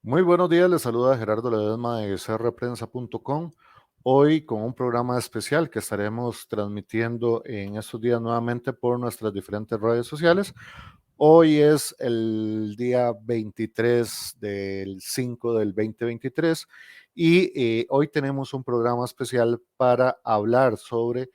Muy buenos días, les saluda Gerardo Ledesma de crprensa.com. Hoy con un programa especial que estaremos transmitiendo en estos días nuevamente por nuestras diferentes redes sociales. Hoy es el día 23 del 5 del 2023 y hoy tenemos un programa especial para hablar sobre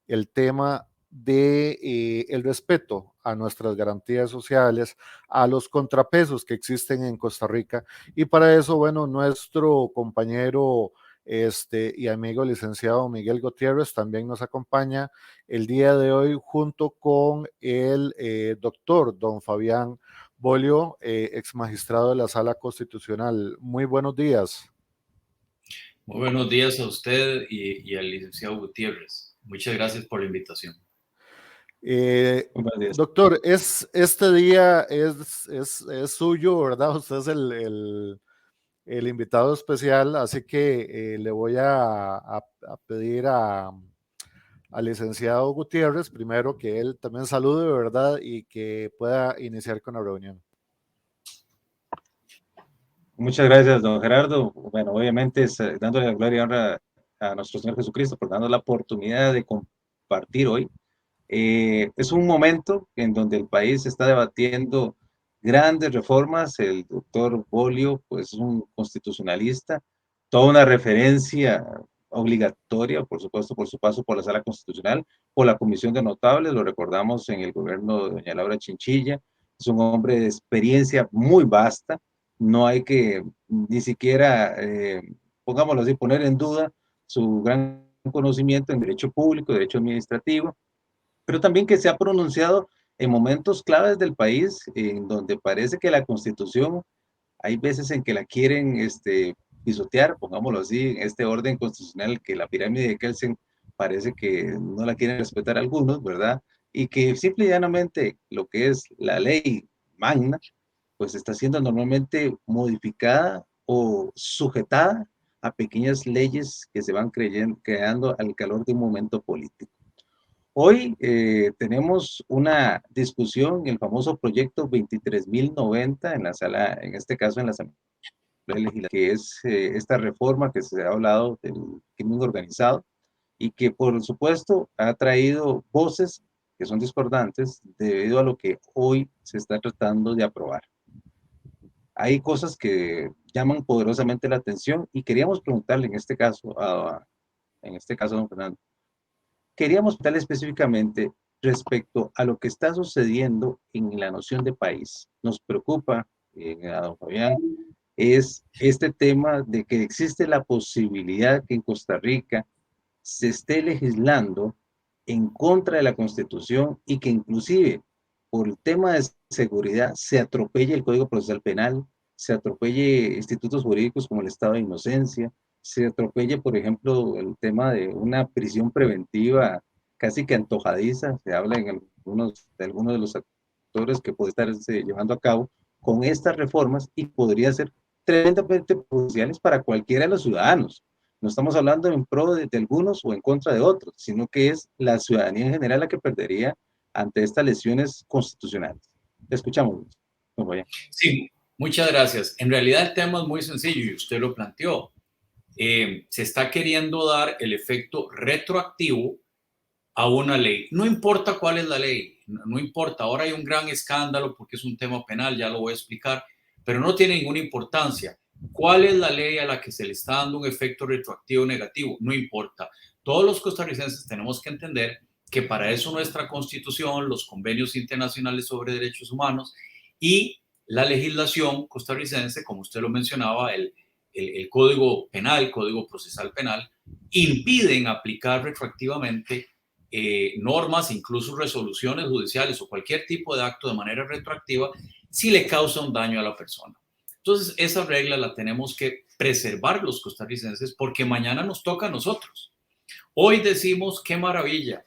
el tema de el respeto a nuestras garantías sociales, a los contrapesos que existen en Costa Rica. Y para eso, bueno, nuestro compañero y amigo licenciado Miguel Gutiérrez también nos acompaña el día de hoy junto con el doctor don Fabián Bolio, ex magistrado de la Sala Constitucional. Muy buenos días. Muy buenos días a usted y al licenciado Gutiérrez. Muchas gracias por la invitación. Buenos días. Doctor, este día es suyo, ¿verdad? Usted es el invitado especial, así que le voy a pedir al licenciado Gutiérrez primero que él también salude, ¿verdad? Y que pueda iniciar con la reunión. Muchas gracias, don Gerardo. Bueno, obviamente dándole la gloria y honra a nuestro Señor Jesucristo por darnos la oportunidad de compartir hoy. Es un momento en donde el país está debatiendo grandes reformas. El doctor Bolio, pues, es un constitucionalista, toda una referencia obligatoria, por supuesto, por su paso por la Sala Constitucional, por la Comisión de Notables, lo recordamos en el gobierno de doña Laura Chinchilla. Es un hombre de experiencia muy vasta. No hay que ni siquiera, pongámoslo así, poner en duda su gran conocimiento en derecho público, derecho administrativo, pero también que se ha pronunciado en momentos claves del país, en donde parece que la Constitución, hay veces en que la quieren pisotear, pongámoslo así, en este orden constitucional, que la pirámide de Kelsen parece que no la quieren respetar algunos, ¿verdad? Y que simple y llanamente lo que es la ley magna, pues está siendo normalmente modificada o sujetada a pequeñas leyes que se van creando al calor de un momento político. Hoy tenemos una discusión, el famoso proyecto 23.090 en la sala, en este caso en la Asamblea Legislativa, que es esta reforma que se ha hablado del crimen organizado y que por supuesto ha traído voces que son discordantes debido a lo que hoy se está tratando de aprobar. Hay cosas que llaman poderosamente la atención y queríamos preguntarle en este caso a don Fernando, queríamos preguntarle específicamente respecto a lo que está sucediendo en la noción de país. Nos preocupa, a don Fabián, es este tema de que existe la posibilidad que en Costa Rica se esté legislando en contra de la Constitución y que inclusive por el tema de seguridad se atropelle el Código Procesal Penal, se atropelle institutos jurídicos como el estado de inocencia, se atropelle, por ejemplo, el tema de una prisión preventiva casi que antojadiza, se habla en algunos de los actores que puede estarse llevando a cabo con estas reformas y podría ser tremendamente perjudiciales para cualquiera de los ciudadanos. No estamos hablando en pro de algunos o en contra de otros, sino que es la ciudadanía en general la que perdería ante estas lesiones constitucionales. Escuchamos. Sí, muchas gracias. En realidad el tema es muy sencillo y usted lo planteó. Se está queriendo dar el efecto retroactivo a una ley. No importa cuál es la ley, no importa. Ahora hay un gran escándalo porque es un tema penal, ya lo voy a explicar, pero no tiene ninguna importancia. ¿Cuál es la ley a la que se le está dando un efecto retroactivo negativo? No importa. Todos los costarricenses tenemos que entender que para eso nuestra Constitución, los convenios internacionales sobre derechos humanos y la legislación costarricense, como usted lo mencionaba, el Código Penal, el Código Procesal Penal, impiden aplicar retroactivamente normas, incluso resoluciones judiciales o cualquier tipo de acto de manera retroactiva si le causa un daño a la persona. Entonces, esa regla la tenemos que preservar los costarricenses porque mañana nos toca a nosotros. Hoy decimos, qué maravilla,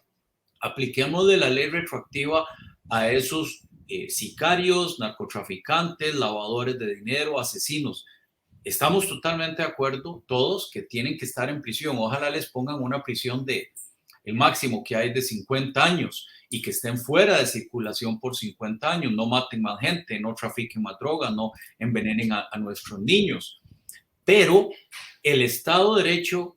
apliquemos de la ley retroactiva a esos sicarios, narcotraficantes, lavadores de dinero, asesinos. Estamos totalmente de acuerdo todos que tienen que estar en prisión. Ojalá les pongan una prisión el máximo que hay es de 50 años y que estén fuera de circulación por 50 años, no maten más gente, no trafiquen más drogas, no envenenen a nuestros niños. Pero el Estado de Derecho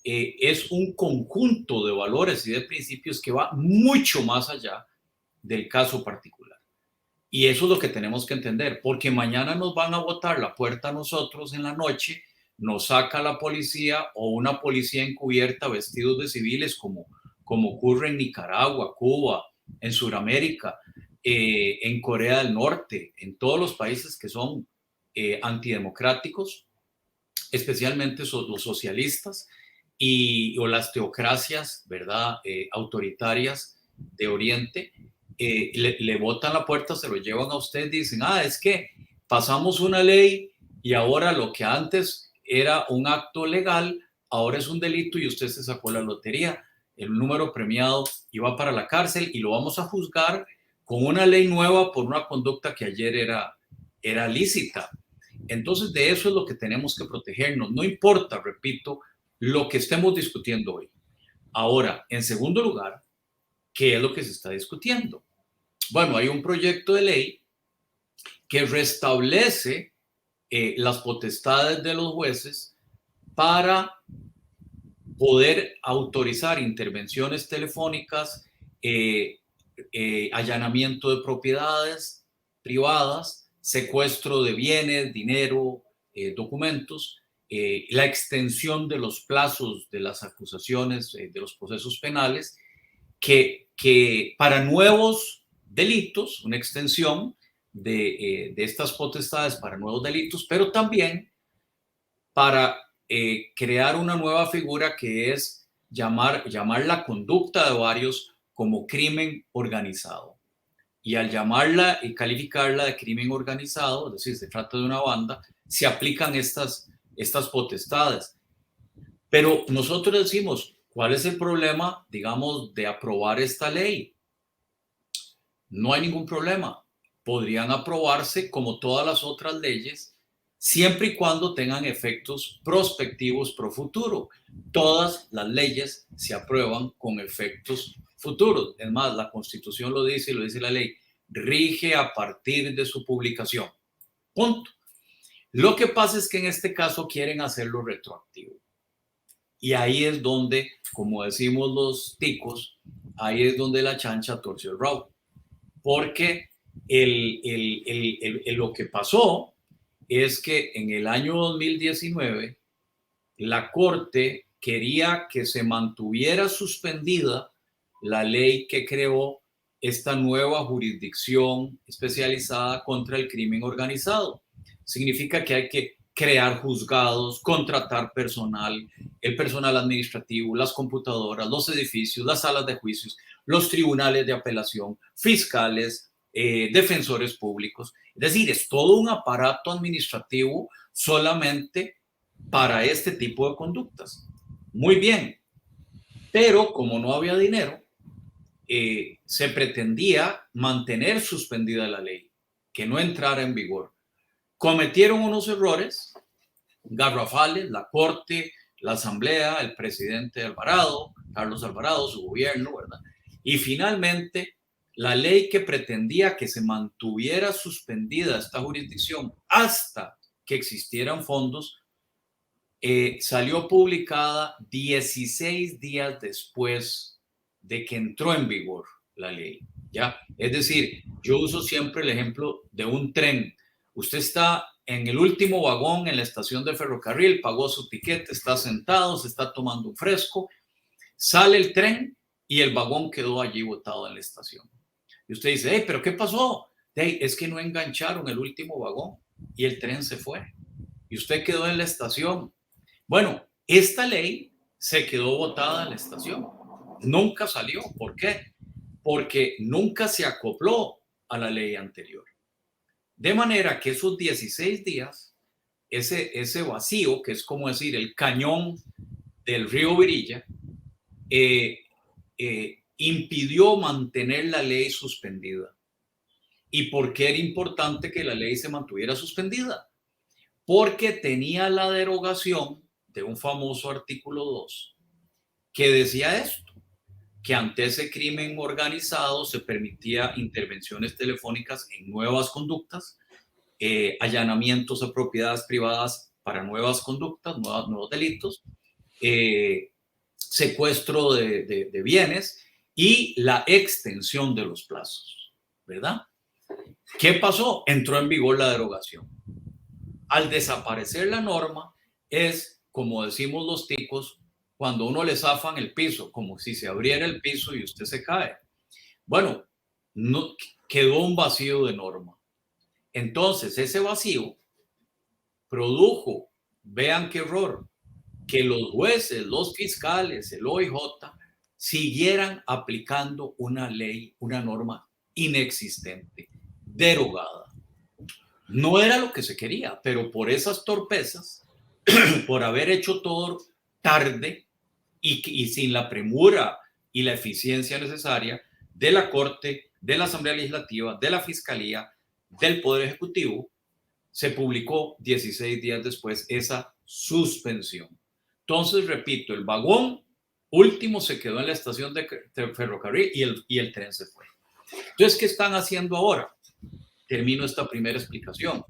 es un conjunto de valores y de principios que va mucho más allá del caso particular. Y eso es lo que tenemos que entender, porque mañana nos van a botar la puerta a nosotros en la noche, nos saca la policía o una policía encubierta vestidos de civiles como ocurre en Nicaragua, Cuba, en Sudamérica, en Corea del Norte, en todos los países que son antidemocráticos, especialmente los socialistas o las teocracias, ¿verdad? Autoritarias de Oriente, le botan la puerta, se lo llevan a usted, dicen, es que pasamos una ley y ahora lo que antes era un acto legal, ahora es un delito y usted se sacó la lotería, el número premiado iba para la cárcel y lo vamos a juzgar con una ley nueva por una conducta que ayer era lícita. Entonces, de eso es lo que tenemos que protegernos. No importa, repito, lo que estemos discutiendo hoy. Ahora, en segundo lugar, ¿qué es lo que se está discutiendo? Bueno, hay un proyecto de ley que restablece las potestades de los jueces para poder autorizar intervenciones telefónicas, allanamiento de propiedades privadas, secuestro de bienes, dinero, documentos, la extensión de los plazos de las acusaciones, de los procesos penales, que para nuevos delitos, una extensión de estas potestades para nuevos delitos, pero también para crear una nueva figura que es llamar la conducta de varios como crimen organizado. Y al llamarla y calificarla de crimen organizado, es decir, se trata de una banda, se aplican estas potestades. Pero nosotros decimos, ¿cuál es el problema, digamos, de aprobar esta ley? No hay ningún problema. Podrían aprobarse como todas las otras leyes, siempre y cuando tengan efectos prospectivos pro futuro. Todas las leyes se aprueban con efectos futuros. Es más, la Constitución lo dice y lo dice la ley. Rige a partir de su publicación. Punto. Lo que pasa es que en este caso quieren hacerlo retroactivo. Y ahí es donde, como decimos los ticos, ahí es donde la chancha torció el rabo. Porque lo que pasó es que en el año 2019 la Corte quería que se mantuviera suspendida la ley que creó esta nueva jurisdicción especializada contra el crimen organizado. Significa que hay que crear juzgados, contratar personal, el personal administrativo, las computadoras, los edificios, las salas de juicios, los tribunales de apelación, fiscales, defensores públicos. Es decir, es todo un aparato administrativo solamente para este tipo de conductas. Muy bien, pero como no había dinero, se pretendía mantener suspendida la ley, que no entrara en vigor. Cometieron unos errores garrafales, la Corte, la Asamblea, el presidente Alvarado, Carlos Alvarado, su gobierno, ¿verdad? Y finalmente, la ley que pretendía que se mantuviera suspendida esta jurisdicción hasta que existieran fondos, salió publicada 16 días después de que entró en vigor la ley, ¿ya? Es decir, yo uso siempre el ejemplo de un tren. Usted está en el último vagón en la estación de ferrocarril, pagó su tiquete, está sentado, se está tomando un fresco, sale el tren y el vagón quedó allí botado en la estación. Y usted dice, hey, ¿pero qué pasó? Hey, es que no engancharon el último vagón y el tren se fue. Y usted quedó en la estación. Bueno, esta ley se quedó botada en la estación. Nunca salió. ¿Por qué? Porque nunca se acopló a la ley anterior. De manera que esos 16 días, ese vacío, que es como decir el cañón del río Virilla, impidió mantener la ley suspendida. ¿Y por qué era importante que la ley se mantuviera suspendida? Porque tenía la derogación de un famoso artículo 2 que decía esto. que ante ese crimen organizado se permitía intervenciones telefónicas en nuevas conductas, allanamientos a propiedades privadas para nuevas conductas, nuevos delitos, secuestro de bienes y la extensión de los plazos, ¿verdad? ¿Qué pasó? Entró en vigor la derogación. Al desaparecer la norma, es, como decimos los ticos, cuando uno le zafan el piso, como si se abriera el piso y usted se cae. Bueno, no, quedó un vacío de norma. Entonces, ese vacío produjo, vean qué error, que los jueces, los fiscales, el OIJ, siguieran aplicando una ley, una norma inexistente, derogada. No era lo que se quería, pero por esas torpezas, por haber hecho todo tarde y sin la premura y la eficiencia necesaria de la Corte, de la Asamblea Legislativa, de la Fiscalía, del Poder Ejecutivo, se publicó 16 días después esa suspensión. Entonces, repito, el vagón último se quedó en la estación de ferrocarril y el tren se fue. Entonces, ¿qué están haciendo ahora? Termino esta primera explicación.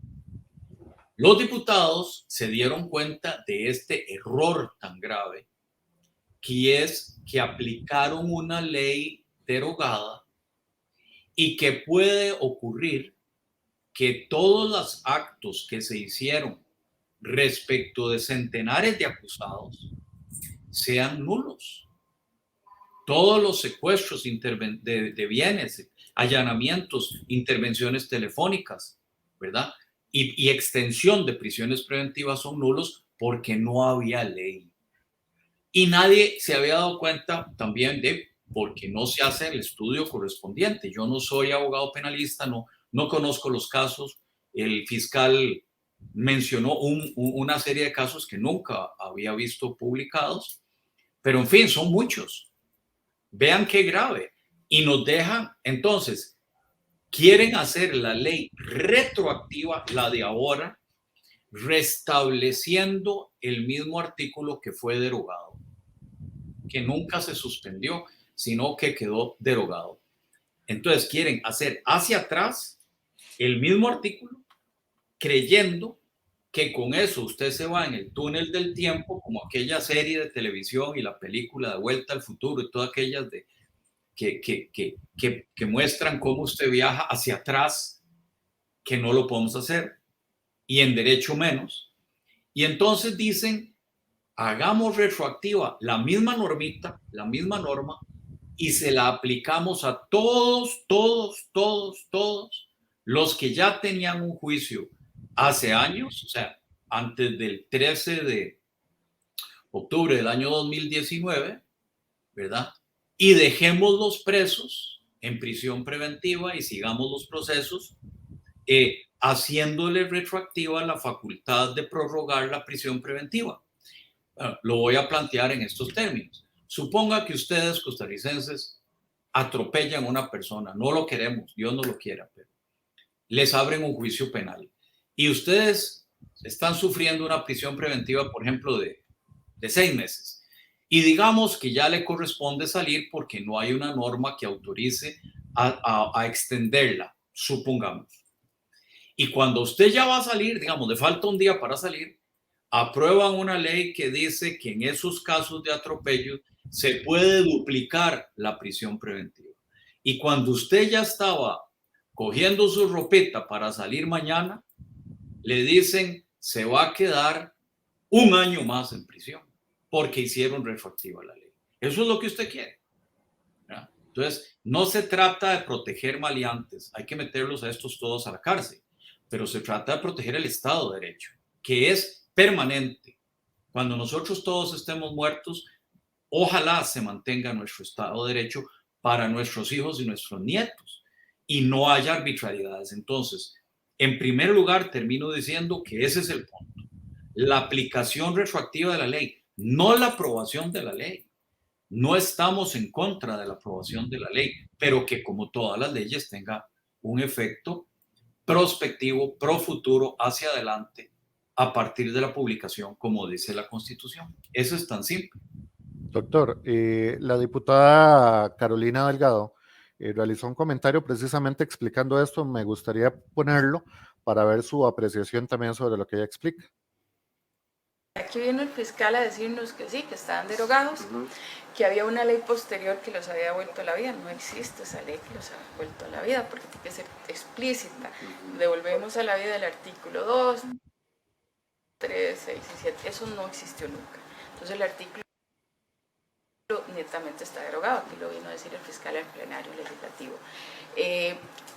Los diputados se dieron cuenta de este error tan grave, que es que aplicaron una ley derogada y que puede ocurrir que todos los actos que se hicieron respecto de centenares de acusados sean nulos. Todos los secuestros de bienes, allanamientos, intervenciones telefónicas, ¿verdad? Y extensión de prisiones preventivas son nulos porque no había ley. Y nadie se había dado cuenta también de porque no se hace el estudio correspondiente. Yo no soy abogado penalista, no conozco los casos. El fiscal mencionó una serie de casos que nunca había visto publicados, pero en fin, son muchos. Vean qué grave. Y nos dejan, entonces, quieren hacer la ley retroactiva, la de ahora, restableciendo el mismo artículo que fue derogado, que nunca se suspendió, sino que quedó derogado. Entonces quieren hacer hacia atrás el mismo artículo, creyendo que con eso usted se va en el túnel del tiempo, como aquella serie de televisión y la película de Vuelta al Futuro y todas aquellas que muestran cómo usted viaja hacia atrás, que no lo podemos hacer, y en derecho menos. Y entonces dicen, hagamos retroactiva la misma normita, la misma norma, y se la aplicamos a todos los que ya tenían un juicio hace años, o sea, antes del 13 de octubre del año 2019, ¿verdad? Y dejemos los presos en prisión preventiva y sigamos los procesos, haciéndole retroactiva la facultad de prorrogar la prisión preventiva. Bueno, lo voy a plantear en estos términos. Suponga que ustedes, costarricenses, atropellan a una persona. No lo queremos, Dios no lo quiera, pero les abren un juicio penal. Y ustedes están sufriendo una prisión preventiva, por ejemplo, de 6 meses. Y digamos que ya le corresponde salir porque no hay una norma que autorice a extenderla, supongamos. Y cuando usted ya va a salir, digamos, le falta un día para salir, aprueban una ley que dice que en esos casos de atropello se puede duplicar la prisión preventiva. Y cuando usted ya estaba cogiendo su ropita para salir mañana, le dicen se va a quedar un año más en prisión porque hicieron retroactiva la ley. Eso es lo que usted quiere, ¿verdad? Entonces, no se trata de proteger maleantes, hay que meterlos a estos todos a la cárcel, pero se trata de proteger el Estado de Derecho, que es permanente. Cuando nosotros todos estemos muertos, ojalá se mantenga nuestro Estado de Derecho para nuestros hijos y nuestros nietos y no haya arbitrariedades. Entonces, en primer lugar, termino diciendo que ese es el punto. La aplicación retroactiva de la ley, no la aprobación de la ley. No estamos en contra de la aprobación de la ley, pero que como todas las leyes tenga un efecto prospectivo, pro futuro, hacia adelante, a partir de la publicación, como dice la Constitución. Eso es tan simple. Doctor, la diputada Carolina Delgado realizó un comentario precisamente explicando esto. Me gustaría ponerlo para ver su apreciación también sobre lo que ella explica. Aquí vino el fiscal a decirnos que sí, que estaban derogados, que había una ley posterior que los había vuelto a la vida. No existe esa ley que los ha vuelto a la vida porque tiene que ser explícita. Devolvemos a la vida el artículo 2, 3, 6 y 7. Eso no existió nunca. Entonces el artículo netamente está derogado. Aquí lo vino a decir el fiscal al plenario legislativo.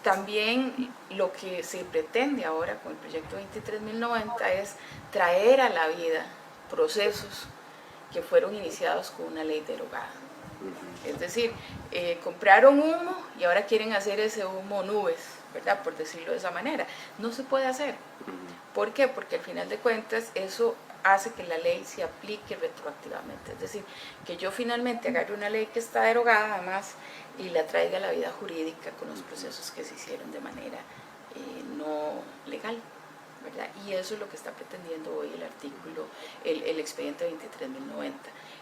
También lo que se pretende ahora con el proyecto 23.090 es traer a la vida procesos que fueron iniciados con una ley derogada. Es decir, compraron humo y ahora quieren hacer ese humo nubes, ¿verdad? Por decirlo de esa manera. No se puede hacer. ¿Por qué? Porque al final de cuentas eso hace que la ley se aplique retroactivamente. Es decir, que yo finalmente agarre una ley que está derogada además y la traiga a la vida jurídica con los procesos que se hicieron de manera no legal, ¿verdad? Y eso es lo que está pretendiendo hoy el artículo, el expediente 23.090.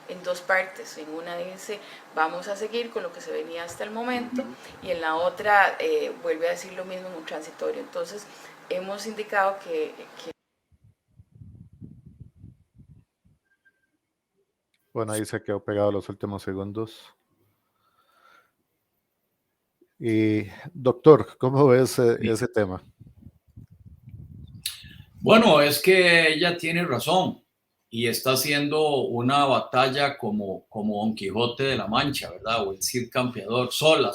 En dos partes, en una dice vamos a seguir con lo que se venía hasta el momento y en la otra vuelve a decir lo mismo en un transitorio. Entonces hemos indicado que Bueno, ahí se quedó pegado los últimos segundos. Y doctor, ¿cómo ves ese tema? Bueno, es que ella tiene razón y está haciendo una batalla como Don Quijote de la Mancha, ¿verdad? O el Cid Campeador, sola.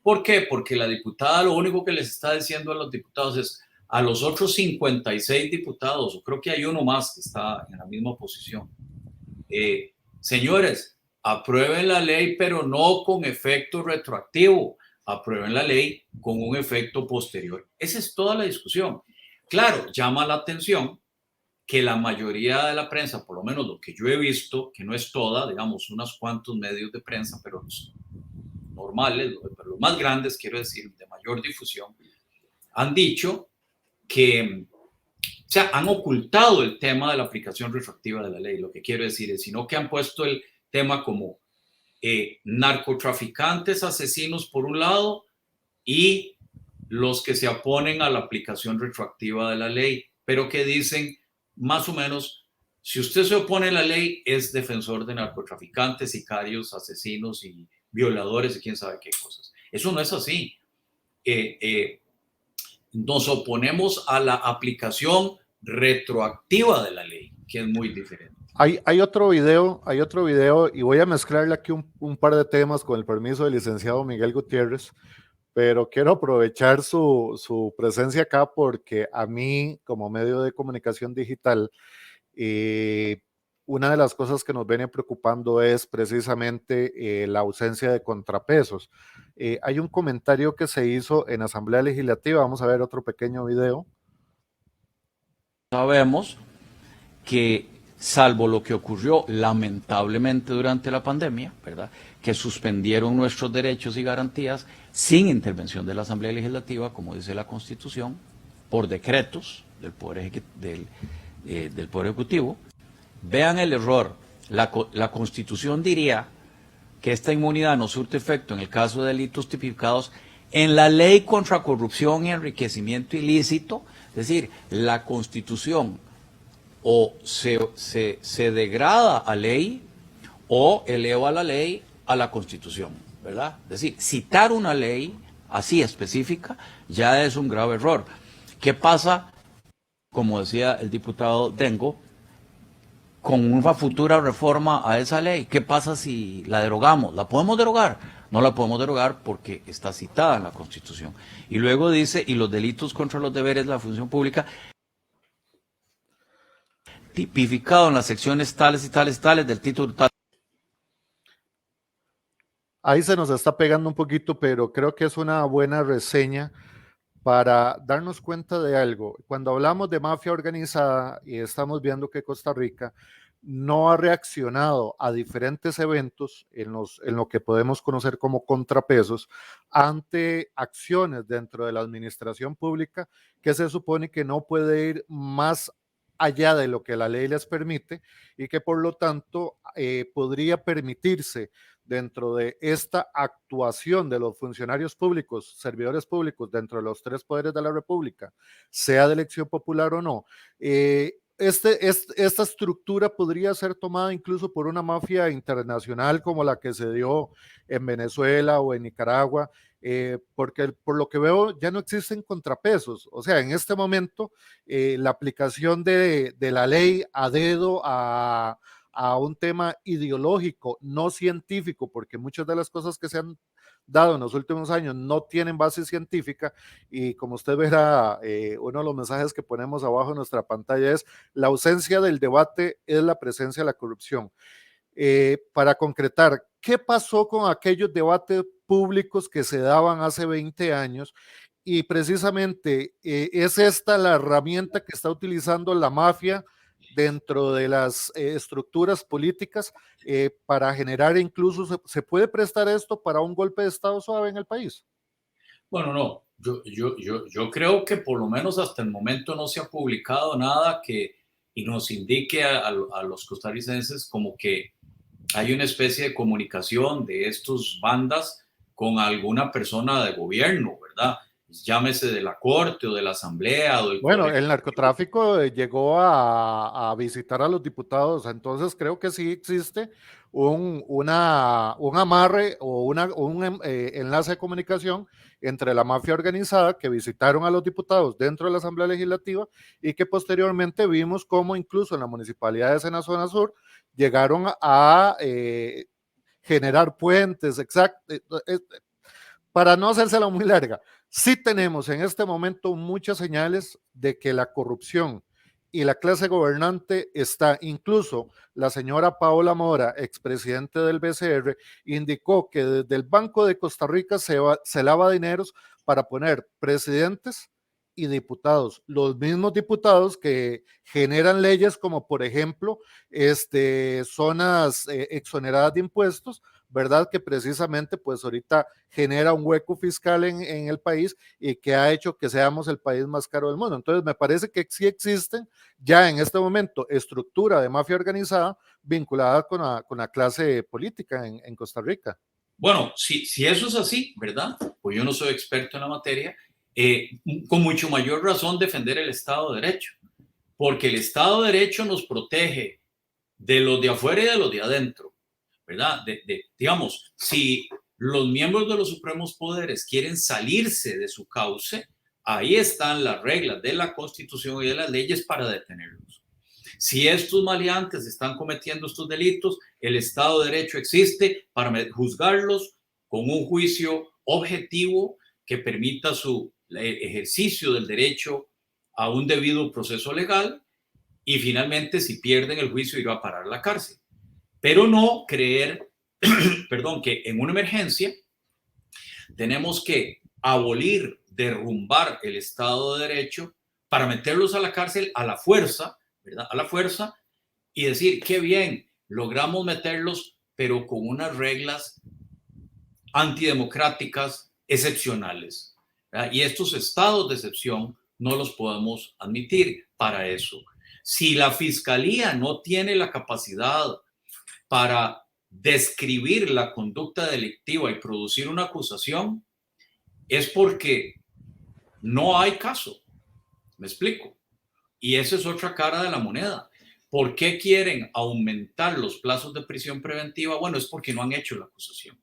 ¿Por qué? Porque la diputada lo único que les está diciendo a los diputados es a los otros 56 diputados, o creo que hay uno más que está en la misma posición. Señores, aprueben la ley, pero no con efecto retroactivo. Aprueben la ley con un efecto posterior. Esa es toda la discusión. Claro, llama la atención que la mayoría de la prensa, por lo menos lo que yo he visto, que no es toda, digamos, unos cuantos medios de prensa, pero los normales, pero los más grandes, quiero decir, de mayor difusión, han dicho que o sea, han ocultado el tema de la aplicación retroactiva de la ley. Lo que quiero decir es, sino que han puesto el tema como narcotraficantes, asesinos por un lado y los que se oponen a la aplicación retroactiva de la ley, pero que dicen más o menos, si usted se opone a la ley, es defensor de narcotraficantes, sicarios, asesinos y violadores y quién sabe qué cosas. Eso no es así. Nos oponemos a la aplicación retroactiva de la ley, que es muy diferente. Hay otro video y voy a mezclarle aquí un par de temas con el permiso del licenciado Miguel Gutiérrez, pero quiero aprovechar su presencia acá porque a mí, como medio de comunicación digital, una de las cosas que nos viene preocupando es precisamente la ausencia de contrapesos. Hay un comentario que se hizo en Asamblea Legislativa, vamos a ver otro pequeño video. Sabemos que, salvo lo que ocurrió lamentablemente durante la pandemia, ¿verdad?, que suspendieron nuestros derechos y garantías sin intervención de la Asamblea Legislativa, como dice la Constitución, por decretos del Poder Ejecutivo. Vean el error. La Constitución diría que esta inmunidad no surte efecto en el caso de delitos tipificados en la Ley contra Corrupción y Enriquecimiento Ilícito. Es decir, la Constitución o se degrada a ley o eleva la ley a la Constitución, ¿verdad? Es decir, citar una ley así específica ya es un grave error. ¿Qué pasa, como decía el diputado Dengo, con una futura reforma a esa ley? ¿Qué pasa si la derogamos? ¿La podemos derogar? No la podemos derogar porque está citada en la Constitución. Y luego dice, y los delitos contra los deberes de la función pública, tipificado en las secciones tales y tales y tales del título tal. Ahí se nos está pegando un poquito, pero creo que es una buena reseña para darnos cuenta de algo. Cuando hablamos de mafia organizada y estamos viendo que Costa Rica no ha reaccionado a diferentes eventos en lo que podemos conocer como contrapesos ante acciones dentro de la administración pública que se supone que no puede ir más allá de lo que la ley les permite y que por lo tanto podría permitirse dentro de esta actuación de los funcionarios públicos, servidores públicos dentro de los 3 poderes de la República, sea de elección popular o no, esta estructura podría ser tomada incluso por una mafia internacional como la que se dio en Venezuela o en Nicaragua, porque por lo que veo ya no existen contrapesos. O sea, en este momento la aplicación de la ley a dedo a un tema ideológico, no científico, porque muchas de las cosas que se han dado en los últimos años no tienen base científica, y como usted verá, uno de los mensajes que ponemos abajo en nuestra pantalla es: la ausencia del debate es la presencia de la corrupción. Para concretar, ¿qué pasó con aquellos debates públicos que se daban hace 20 años? Y precisamente es esta la herramienta que está utilizando la mafia dentro de las estructuras políticas para generar, incluso se puede prestar esto para un golpe de Estado suave en el país. Bueno, no, yo creo que por lo menos hasta el momento no se ha publicado nada que y nos indique a los costarricenses como que hay una especie de comunicación de estos bandas con alguna persona de gobierno, ¿verdad? Llámese de la corte o de la asamblea o del Bueno, Poder el narcotráfico llegó a visitar a los diputados, entonces creo que sí existe un amarre o un enlace de comunicación entre la mafia organizada que visitaron a los diputados dentro de la Asamblea Legislativa y que posteriormente vimos cómo incluso en la municipalidad de Sena Zona Sur llegaron a generar puentes, exacto. Para no hacérsela muy larga, sí tenemos en este momento muchas señales de que la corrupción y la clase gobernante está. Incluso la señora Paola Mora, expresidente del BCR, indicó que desde el Banco de Costa Rica se lava dineros para poner presidentes y diputados, los mismos diputados que generan leyes como por ejemplo zonas exoneradas de impuestos, ¿verdad? Que precisamente pues ahorita genera un hueco fiscal en el país y que ha hecho que seamos el país más caro del mundo. Entonces me parece que sí existen ya en este momento estructura de mafia organizada vinculada con la clase política en Costa Rica. Bueno, si eso es así, ¿verdad? Pues yo no soy experto en la materia, con mucho mayor razón defender el Estado de Derecho, porque el Estado de Derecho nos protege de los de afuera y de los de adentro, ¿verdad? Digamos, si los miembros de los supremos poderes quieren salirse de su cauce, ahí están las reglas de la Constitución y de las leyes para detenerlos. Si estos maleantes están cometiendo estos delitos, el Estado de Derecho existe para juzgarlos con un juicio objetivo que permita su ejercicio del derecho a un debido proceso legal, y finalmente, si pierden el juicio, irá a parar a la cárcel. Pero no creer, perdón, que en una emergencia tenemos que abolir, derrumbar el Estado de Derecho para meterlos a la cárcel a la fuerza, ¿verdad? A la fuerza, y decir, qué bien, logramos meterlos, pero con unas reglas antidemocráticas excepcionales, ¿verdad? Y estos estados de excepción no los podemos admitir para eso. Si la fiscalía no tiene la capacidad para describir la conducta delictiva y producir una acusación, es porque no hay caso. ¿Me explico? Y esa es otra cara de la moneda. ¿Por qué quieren aumentar los plazos de prisión preventiva? Bueno, es porque no han hecho la acusación.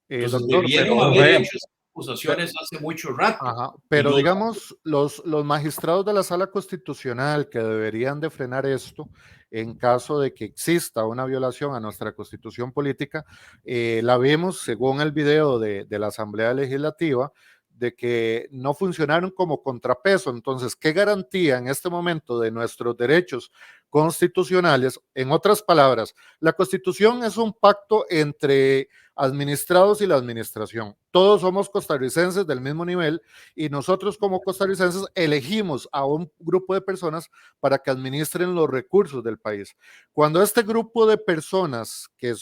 Entonces, Doctor, debieron haber hecho esas acusaciones hace mucho rato. Ajá, pero no, digamos, los magistrados de la Sala Constitucional que deberían de frenar esto en caso de que exista una violación a nuestra Constitución política, la vimos según el video de la Asamblea Legislativa, de que no funcionaron como contrapeso. Entonces, ¿qué garantía en este momento de nuestros derechos constitucionales? En otras palabras, la Constitución es un pacto entre administrados y la administración. Todos somos costarricenses del mismo nivel y nosotros como costarricenses elegimos a un grupo de personas para que administren los recursos del país. Cuando este grupo de personas, que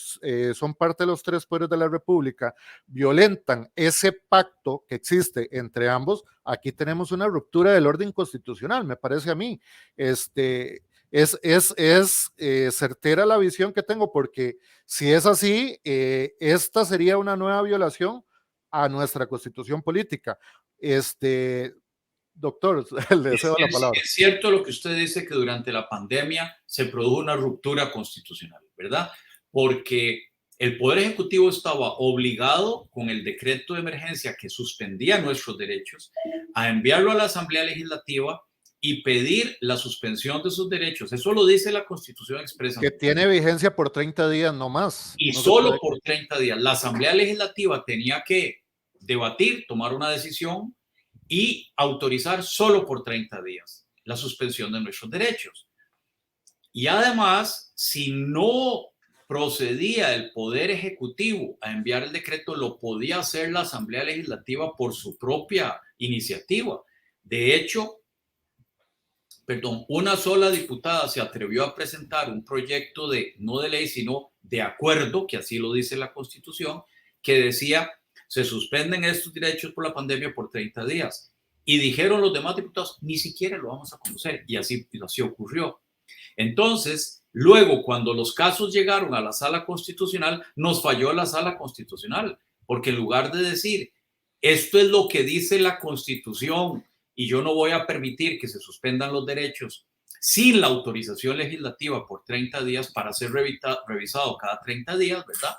son parte de los tres poderes de la República, violentan ese pacto que existe entre ambos, aquí tenemos una ruptura del orden constitucional, me parece a mí. Certera la visión que tengo, porque si es así, esta sería una nueva violación a nuestra constitución política. Doctor, le deseo la palabra. Es cierto lo que usted dice, que durante la pandemia se produjo una ruptura constitucional, ¿verdad? Porque el Poder Ejecutivo estaba obligado, con el decreto de emergencia que suspendía nuestros derechos, a enviarlo a la Asamblea Legislativa y pedir la suspensión de sus derechos. Eso lo dice la Constitución expresa. Que tiene vigencia por 30 días no más. Y no solo por 30 días. La Asamblea Legislativa tenía que debatir, tomar una decisión y autorizar solo por 30 días la suspensión de nuestros derechos. Y además, si no procedía el Poder Ejecutivo a enviar el decreto, lo podía hacer la Asamblea Legislativa por su propia iniciativa. De hecho, una sola diputada se atrevió a presentar un proyecto no de ley, sino de acuerdo, que así lo dice la Constitución, que decía: se suspenden estos derechos por la pandemia por 30 días. Y dijeron los demás diputados: ni siquiera lo vamos a conocer. Y así ocurrió. Entonces, luego, cuando los casos llegaron a la Sala Constitucional, nos falló la Sala Constitucional, porque en lugar de decir, esto es lo que dice la Constitución y yo no voy a permitir que se suspendan los derechos sin la autorización legislativa por 30 días para ser revisado cada 30 días, ¿verdad?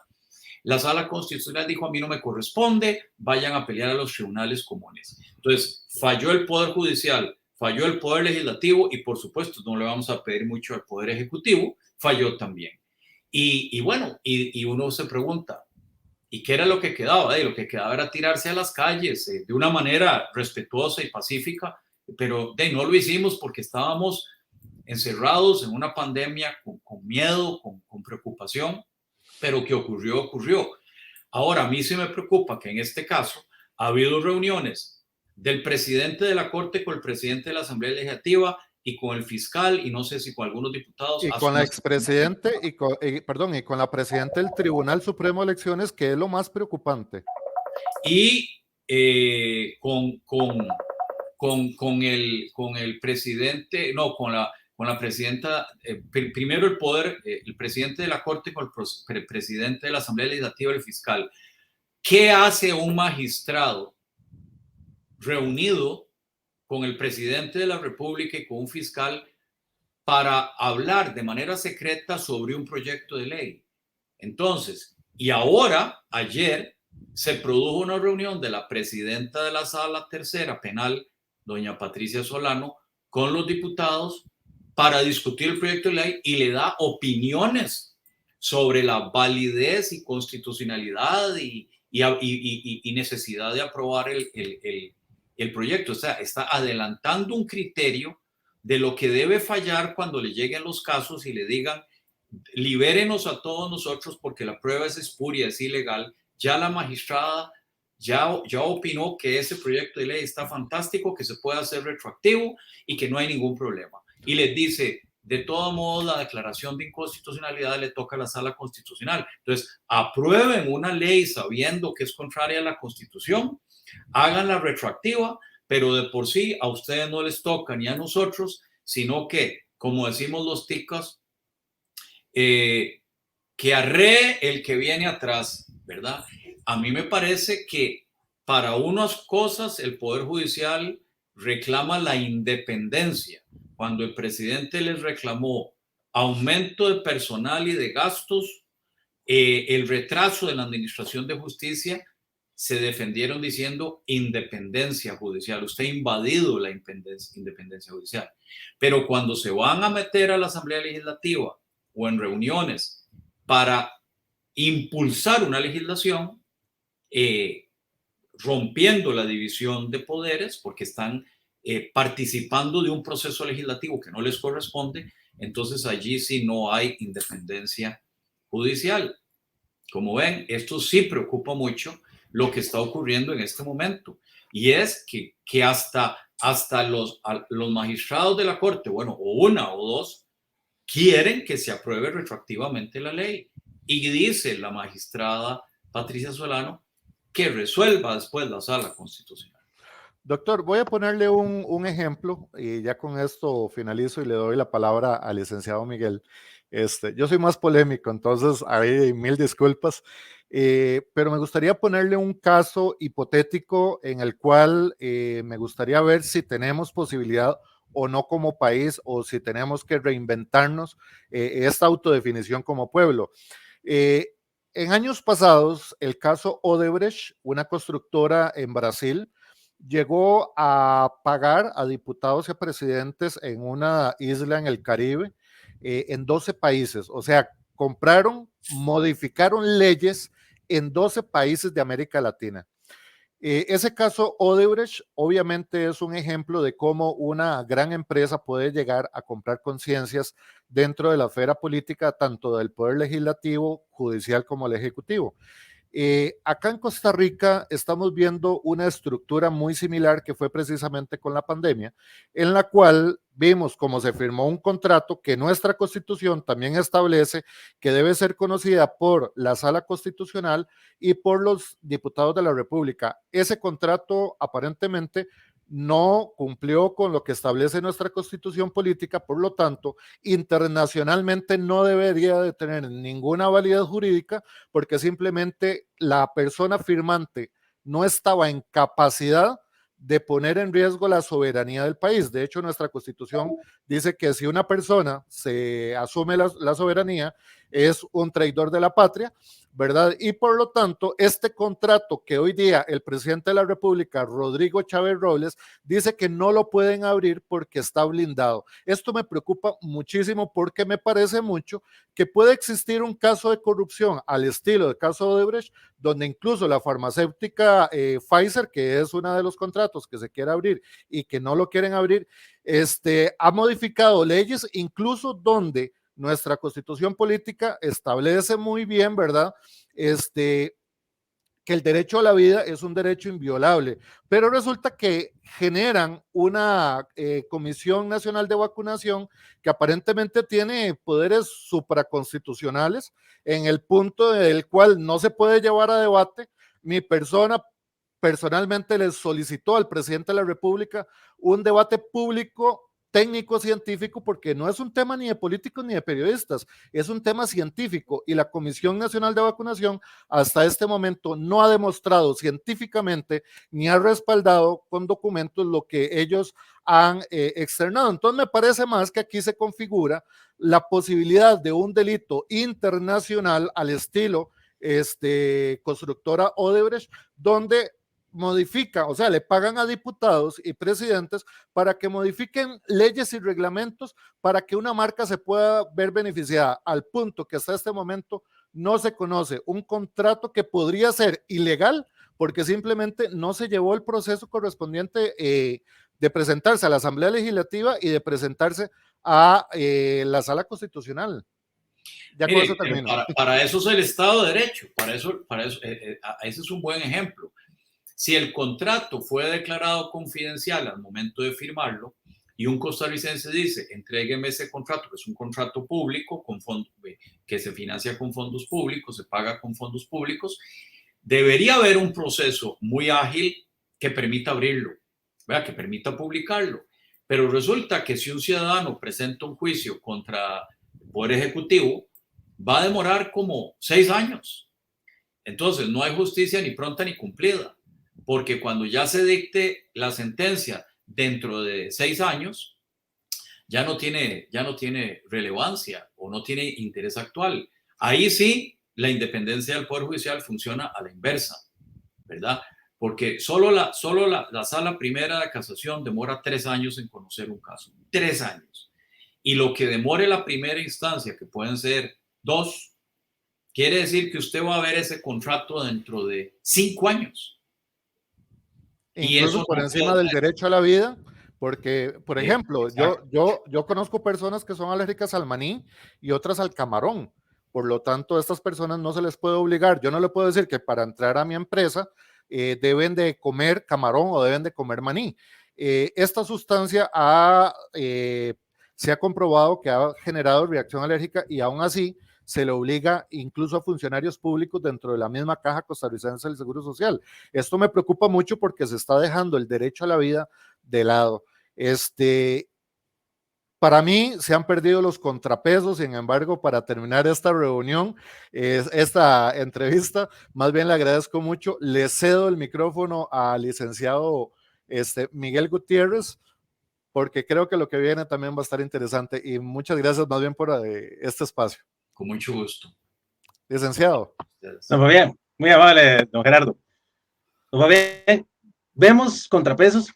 La Sala Constitucional dijo: a mí no me corresponde, vayan a pelear a los tribunales comunes. Entonces, falló el Poder Judicial, falló el Poder Legislativo y, por supuesto, no le vamos a pedir mucho al Poder Ejecutivo, falló también. Y bueno, uno se pregunta, ¿y qué era lo que quedaba? Lo que quedaba era tirarse a las calles de una manera respetuosa y pacífica, pero no lo hicimos porque estábamos encerrados en una pandemia con miedo, con preocupación, pero que ocurrió. Ahora, a mí sí me preocupa que en este caso ha habido reuniones del presidente de la Corte con el presidente de la Asamblea Legislativa y con el fiscal, y no sé si con algunos diputados. Y con la expresidente y con la presidenta del Tribunal Supremo de Elecciones, que es lo más preocupante. Y con el presidente, no, con la presidenta, primero el presidente de la Corte con el presidente de la Asamblea Legislativa y el fiscal. ¿Qué hace un magistrado reunido con el presidente de la República y con un fiscal para hablar de manera secreta sobre un proyecto de ley? Entonces, y ahora, ayer, se produjo una reunión de la presidenta de la Sala Tercera Penal, doña Patricia Solano, con los diputados para discutir el proyecto de ley, y le da opiniones sobre la validez y constitucionalidad y necesidad de aprobar el proyecto. O sea, está adelantando un criterio de lo que debe fallar cuando le lleguen los casos y le digan: libérenos a todos nosotros porque la prueba es espuria, es ilegal. Ya la magistrada ya opinó que ese proyecto de ley está fantástico, que se puede hacer retroactivo y que no hay ningún problema. Y les dice: de todos modos, la declaración de inconstitucionalidad le toca a la Sala Constitucional. Entonces, aprueben una ley sabiendo que es contraria a la Constitución, háganla retroactiva, pero de por sí a ustedes no les toca ni a nosotros, sino que, como decimos los ticos, que arree el que viene atrás, ¿verdad? A mí me parece que para unas cosas el Poder Judicial reclama la independencia. Cuando el presidente les reclamó aumento de personal y de gastos, el retraso de la administración de justicia, se defendieron diciendo independencia judicial. Usted ha invadido la independencia judicial. Pero cuando se van a meter a la Asamblea Legislativa o en reuniones para impulsar una legislación, rompiendo la división de poderes, porque están participando de un proceso legislativo que no les corresponde, entonces allí sí no hay independencia judicial. Como ven, esto sí preocupa mucho lo que está ocurriendo en este momento. Y es que hasta los magistrados de la Corte, bueno, o una o dos, quieren que se apruebe retroactivamente la ley. Y dice la magistrada Patricia Solano que resuelva después la Sala Constitucional. Doctor, voy a ponerle un ejemplo y ya con esto finalizo y le doy la palabra al licenciado Miguel. Yo soy más polémico, entonces ahí mil disculpas, pero me gustaría ponerle un caso hipotético en el cual me gustaría ver si tenemos posibilidad o no como país, o si tenemos que reinventarnos esta autodefinición como pueblo. En años pasados, el caso Odebrecht, una constructora en Brasil, llegó a pagar a diputados y a presidentes en una isla en el Caribe, en 12 países. O sea, compraron, modificaron leyes en 12 países de América Latina. Ese caso Odebrecht obviamente es un ejemplo de cómo una gran empresa puede llegar a comprar conciencias dentro de la esfera política, tanto del poder legislativo, judicial como el ejecutivo. Acá en Costa Rica estamos viendo una estructura muy similar que fue precisamente con la pandemia, en la cual vimos cómo se firmó un contrato que nuestra Constitución también establece que debe ser conocida por la Sala Constitucional y por los diputados de la República. Ese contrato aparentemente no cumplió con lo que establece nuestra Constitución política, por lo tanto, internacionalmente no debería de tener ninguna validez jurídica, porque simplemente la persona firmante no estaba en capacidad de poner en riesgo la soberanía del país. De hecho, nuestra Constitución dice que si una persona se asume la soberanía, es un traidor de la patria, ¿verdad? Y por lo tanto, este contrato que hoy día el presidente de la República, Rodrigo Chávez Robles, dice que no lo pueden abrir porque está blindado. Esto me preocupa muchísimo porque me parece mucho que puede existir un caso de corrupción al estilo del caso Odebrecht, donde incluso la farmacéutica Pfizer, que es uno de los contratos que se quiere abrir y que no lo quieren abrir, ha modificado leyes, incluso donde nuestra Constitución política establece muy bien, ¿verdad? Que el derecho a la vida es un derecho inviolable, pero resulta que generan una Comisión Nacional de Vacunación que aparentemente tiene poderes supraconstitucionales, en el punto del cual no se puede llevar a debate. Mi persona personalmente le solicitó al presidente de la República un debate público técnico científico, porque no es un tema ni de políticos ni de periodistas, es un tema científico, y la Comisión Nacional de Vacunación hasta este momento no ha demostrado científicamente ni ha respaldado con documentos lo que ellos han externado. Entonces me parece más que aquí se configura la posibilidad de un delito internacional al estilo constructora Odebrecht, donde modifica, o sea, le pagan a diputados y presidentes para que modifiquen leyes y reglamentos para que una marca se pueda ver beneficiada, al punto que hasta este momento no se conoce un contrato que podría ser ilegal porque simplemente no se llevó el proceso correspondiente de presentarse a la Asamblea Legislativa y de presentarse a la Sala Constitucional. Ya con eso termino. Para eso es el Estado de Derecho, ese es un buen ejemplo. Si el contrato fue declarado confidencial al momento de firmarlo y un costarricense dice, entrégueme ese contrato, que es un contrato público que se financia con fondos públicos, se paga con fondos públicos, debería haber un proceso muy ágil que permita abrirlo, ¿verdad? Que permita publicarlo. Pero resulta que si un ciudadano presenta un juicio contra el Poder Ejecutivo, va a demorar como 6 años. Entonces, no hay justicia ni pronta ni cumplida, porque cuando ya se dicte la sentencia dentro de 6 años, ya no tiene relevancia o no tiene interés actual. Ahí sí, la independencia del Poder Judicial funciona a la inversa, ¿verdad? Porque solo la Sala Primera de Casación demora 3 años en conocer un caso. 3 años. Y lo que demore la primera instancia, que pueden ser 2, quiere decir que usted va a ver ese contrato dentro de 5 años. Y eso por encima del derecho a la vida, porque, por ejemplo, yo conozco personas que son alérgicas al maní y otras al camarón. Por lo tanto, a estas personas no se les puede obligar. Yo no le puedo decir que para entrar a mi empresa deben de comer camarón o deben de comer maní. Esta sustancia se ha comprobado que ha generado reacción alérgica y aún así se le obliga incluso a funcionarios públicos dentro de la misma Caja Costarricense del Seguro Social. Esto me preocupa mucho porque se está dejando el derecho a la vida de lado. Para mí se han perdido los contrapesos, sin embargo, para terminar esta reunión, esta entrevista, más bien le agradezco mucho. Le cedo el micrófono al licenciado Miguel Gutiérrez, porque creo que lo que viene también va a estar interesante. Y muchas gracias más bien por este espacio. Con mucho gusto. Licenciado. Don Fabián, muy amable, don Gerardo. Don Fabián, vemos contrapesos.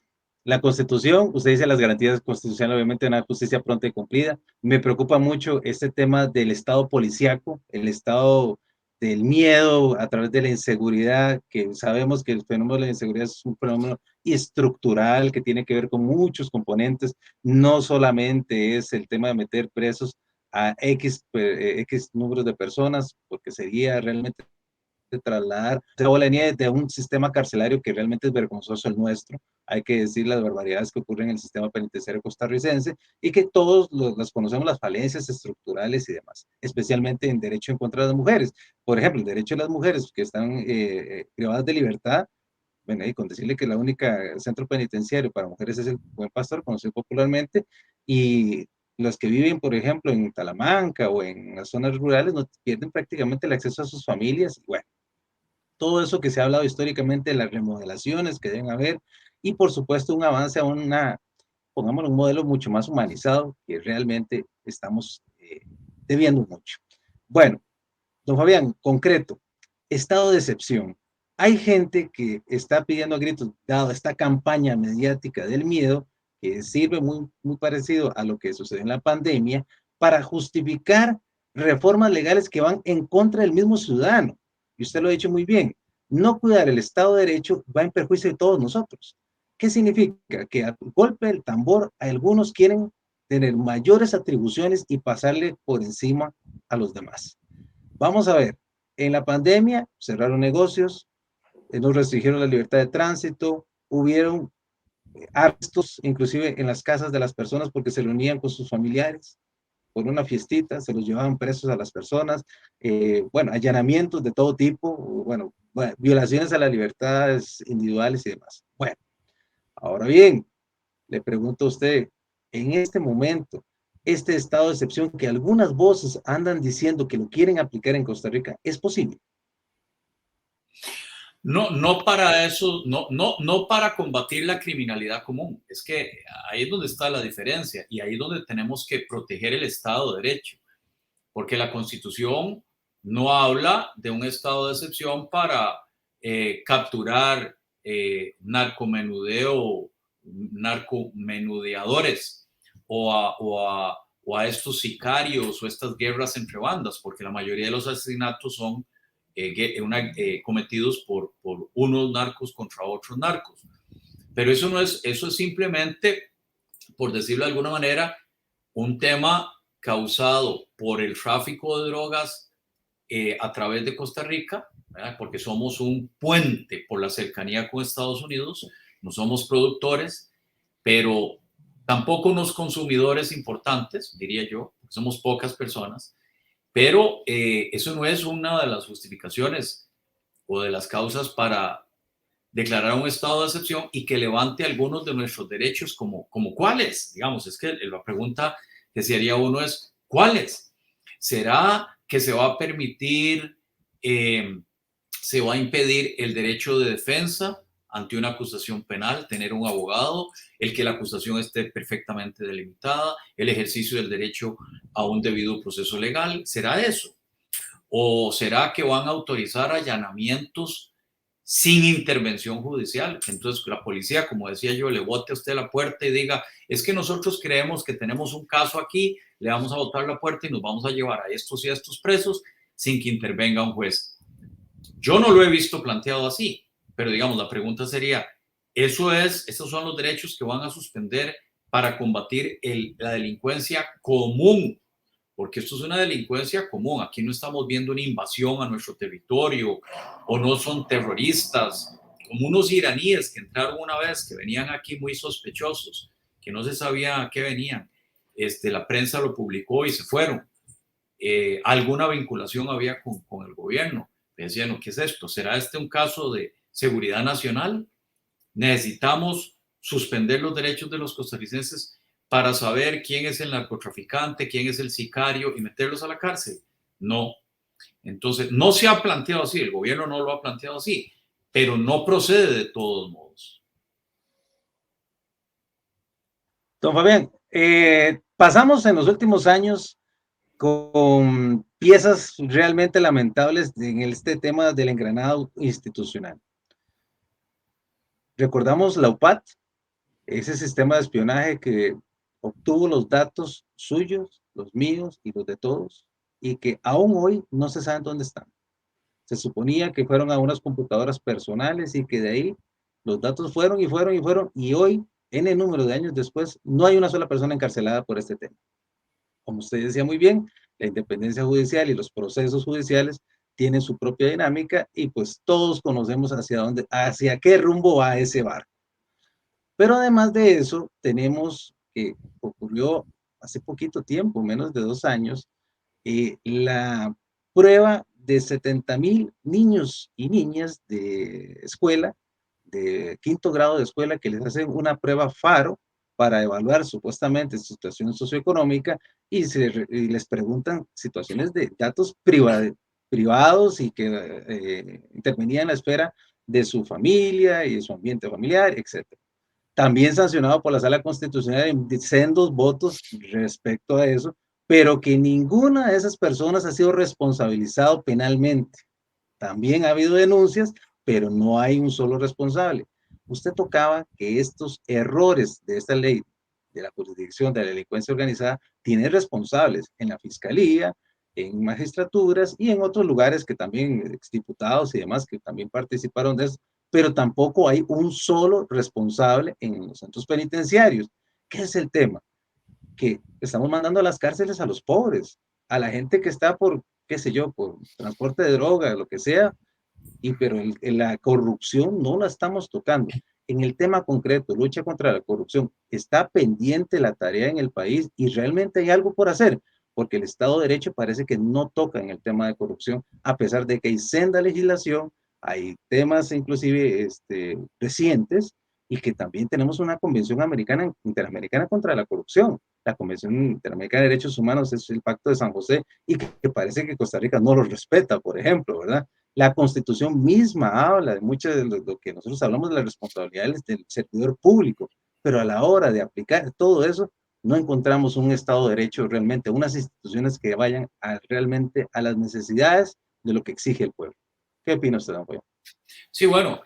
La Constitución, usted dice las garantías constitucionales, obviamente una justicia pronta y cumplida. Me preocupa mucho este tema del estado policíaco, el estado del miedo a través de la inseguridad, que sabemos que el fenómeno de la inseguridad es un fenómeno estructural que tiene que ver con muchos componentes, no solamente es el tema de meter presos a X números de personas, porque sería realmente de trasladar la bolanía de un sistema carcelario que realmente es vergonzoso el nuestro. Hay que decir las barbaridades que ocurren en el sistema penitenciario costarricense y que todos las conocemos, las falencias estructurales y demás, especialmente en derecho en contra de las mujeres. Por ejemplo, el derecho de las mujeres que están privadas de libertad, bueno, y con decirle que la única centro penitenciario para mujeres es el Buen Pastor, conocido popularmente, y los que viven, por ejemplo, en Talamanca o en las zonas rurales, no pierden prácticamente el acceso a sus familias. Bueno, todo eso que se ha hablado históricamente de las remodelaciones que deben haber y por supuesto un avance a pongámoslo, un modelo mucho más humanizado que realmente estamos debiendo mucho. Bueno, don Fabián, concreto, estado de excepción. Hay gente que está pidiendo a gritos, dado esta campaña mediática del miedo, que sirve muy parecido a lo que sucedió en la pandemia, para justificar reformas legales que van en contra del mismo ciudadano. Y usted lo ha dicho muy bien, no cuidar el Estado de Derecho va en perjuicio de todos nosotros. ¿Qué significa? Que a golpe del tambor algunos quieren tener mayores atribuciones y pasarle por encima a los demás. Vamos a ver, en la pandemia cerraron negocios, nos restringieron la libertad de tránsito, hubieron arrestos inclusive en las casas de las personas porque se reunían con sus familiares por una fiestita, se los llevaban presos a las personas, bueno, allanamientos de todo tipo, bueno, violaciones a las libertades individuales y demás. Bueno, ahora bien, le pregunto a usted, en este momento, este estado de excepción que algunas voces andan diciendo que lo quieren aplicar en Costa Rica, ¿es posible? No para eso, no para combatir la criminalidad común. Es que ahí es donde está la diferencia y ahí es donde tenemos que proteger el Estado de Derecho, porque la Constitución no habla de un estado de excepción para capturar narcomenudeadores o a estos sicarios o estas guerras entre bandas, porque la mayoría de los asesinatos son cometidos por unos narcos contra otros narcos. Pero eso es simplemente, por decirlo de alguna manera, un tema causado por el tráfico de drogas a través de Costa Rica, ¿verdad? Porque somos un puente por la cercanía con Estados Unidos, no somos productores, pero tampoco unos consumidores importantes, diría yo, somos pocas personas. Pero eso no es una de las justificaciones o de las causas para declarar un estado de excepción y que levante algunos de nuestros derechos como cuáles. Digamos, es que la pregunta que se haría uno es, ¿cuáles? ¿Será que se va a permitir, se va a impedir el derecho de defensa ante una acusación penal, tener un abogado, el que la acusación esté perfectamente delimitada, el ejercicio del derecho a un debido proceso legal? ¿Será eso? ¿O será que van a autorizar allanamientos sin intervención judicial? Entonces la policía, como decía yo, le bote a usted la puerta y diga, es que nosotros creemos que tenemos un caso aquí, le vamos a botar la puerta y nos vamos a llevar a estos y a estos presos sin que intervenga un juez. Yo no lo he visto planteado así, pero digamos, la pregunta sería, ¿esos son los derechos que van a suspender para combatir la delincuencia común porque esto es una delincuencia común. Aquí no estamos viendo una invasión a nuestro territorio, o no son terroristas, como unos iraníes que entraron una vez, que venían aquí muy sospechosos, que no se sabía a qué venían. La prensa lo publicó y se fueron. Alguna vinculación había con el gobierno. Decían, ¿no? ¿Qué es esto? ¿Será este un caso de seguridad nacional? ¿Necesitamos suspender los derechos de los costarricenses para saber quién es el narcotraficante, quién es el sicario y meterlos a la cárcel? No. Entonces, no se ha planteado así, el gobierno no lo ha planteado así, pero no procede de todos modos. Don Fabián, pasamos en los últimos años con piezas realmente lamentables en este tema del engranado institucional. Recordamos la UPAT, ese sistema de espionaje que obtuvo los datos suyos, los míos y los de todos, y que aún hoy no se sabe dónde están. Se suponía que fueron a unas computadoras personales y que de ahí los datos fueron, y hoy, N número de años después, no hay una sola persona encarcelada por este tema. Como usted decía muy bien, la independencia judicial y los procesos judiciales tienen su propia dinámica y pues todos conocemos hacia qué rumbo va ese barco. Pero además de eso, tenemos que ocurrió hace poquito tiempo, menos de 2 años, la prueba de 70,000 niños y niñas de escuela, de 5º grado de escuela, que les hacen una prueba FARO para evaluar supuestamente su situación socioeconómica y les preguntan situaciones de datos privados y que intervenían en la esfera de su familia y de su ambiente familiar, etc. También sancionado por la Sala Constitucional en sendos votos respecto a eso, pero que ninguna de esas personas ha sido responsabilizado penalmente. También ha habido denuncias, pero no hay un solo responsable. Usted tocaba que estos errores de esta ley de la jurisdicción de la delincuencia organizada tienen responsables en la fiscalía, en magistraturas y en otros lugares que también, exdiputados y demás, que también participaron de eso, pero tampoco hay un solo responsable en los centros penitenciarios. ¿Qué es el tema? Que estamos mandando a las cárceles a los pobres, a la gente que está por, qué sé yo, por transporte de droga, lo que sea, pero la corrupción no la estamos tocando. En el tema concreto, lucha contra la corrupción, está pendiente la tarea en el país y realmente hay algo por hacer, porque el Estado de Derecho parece que no toca en el tema de corrupción, a pesar de que hay senda legislación, hay temas inclusive recientes, y que también tenemos una convención interamericana contra la corrupción. La Convención Interamericana de Derechos Humanos es el Pacto de San José y que parece que Costa Rica no lo respeta, por ejemplo, ¿verdad? La Constitución misma habla de mucho de lo que nosotros hablamos de las responsabilidades del servidor público, pero a la hora de aplicar todo eso, no encontramos un Estado de Derecho realmente, unas instituciones que vayan realmente a las necesidades de lo que exige el pueblo. ¿Qué opina usted, don Fabián? Sí, bueno,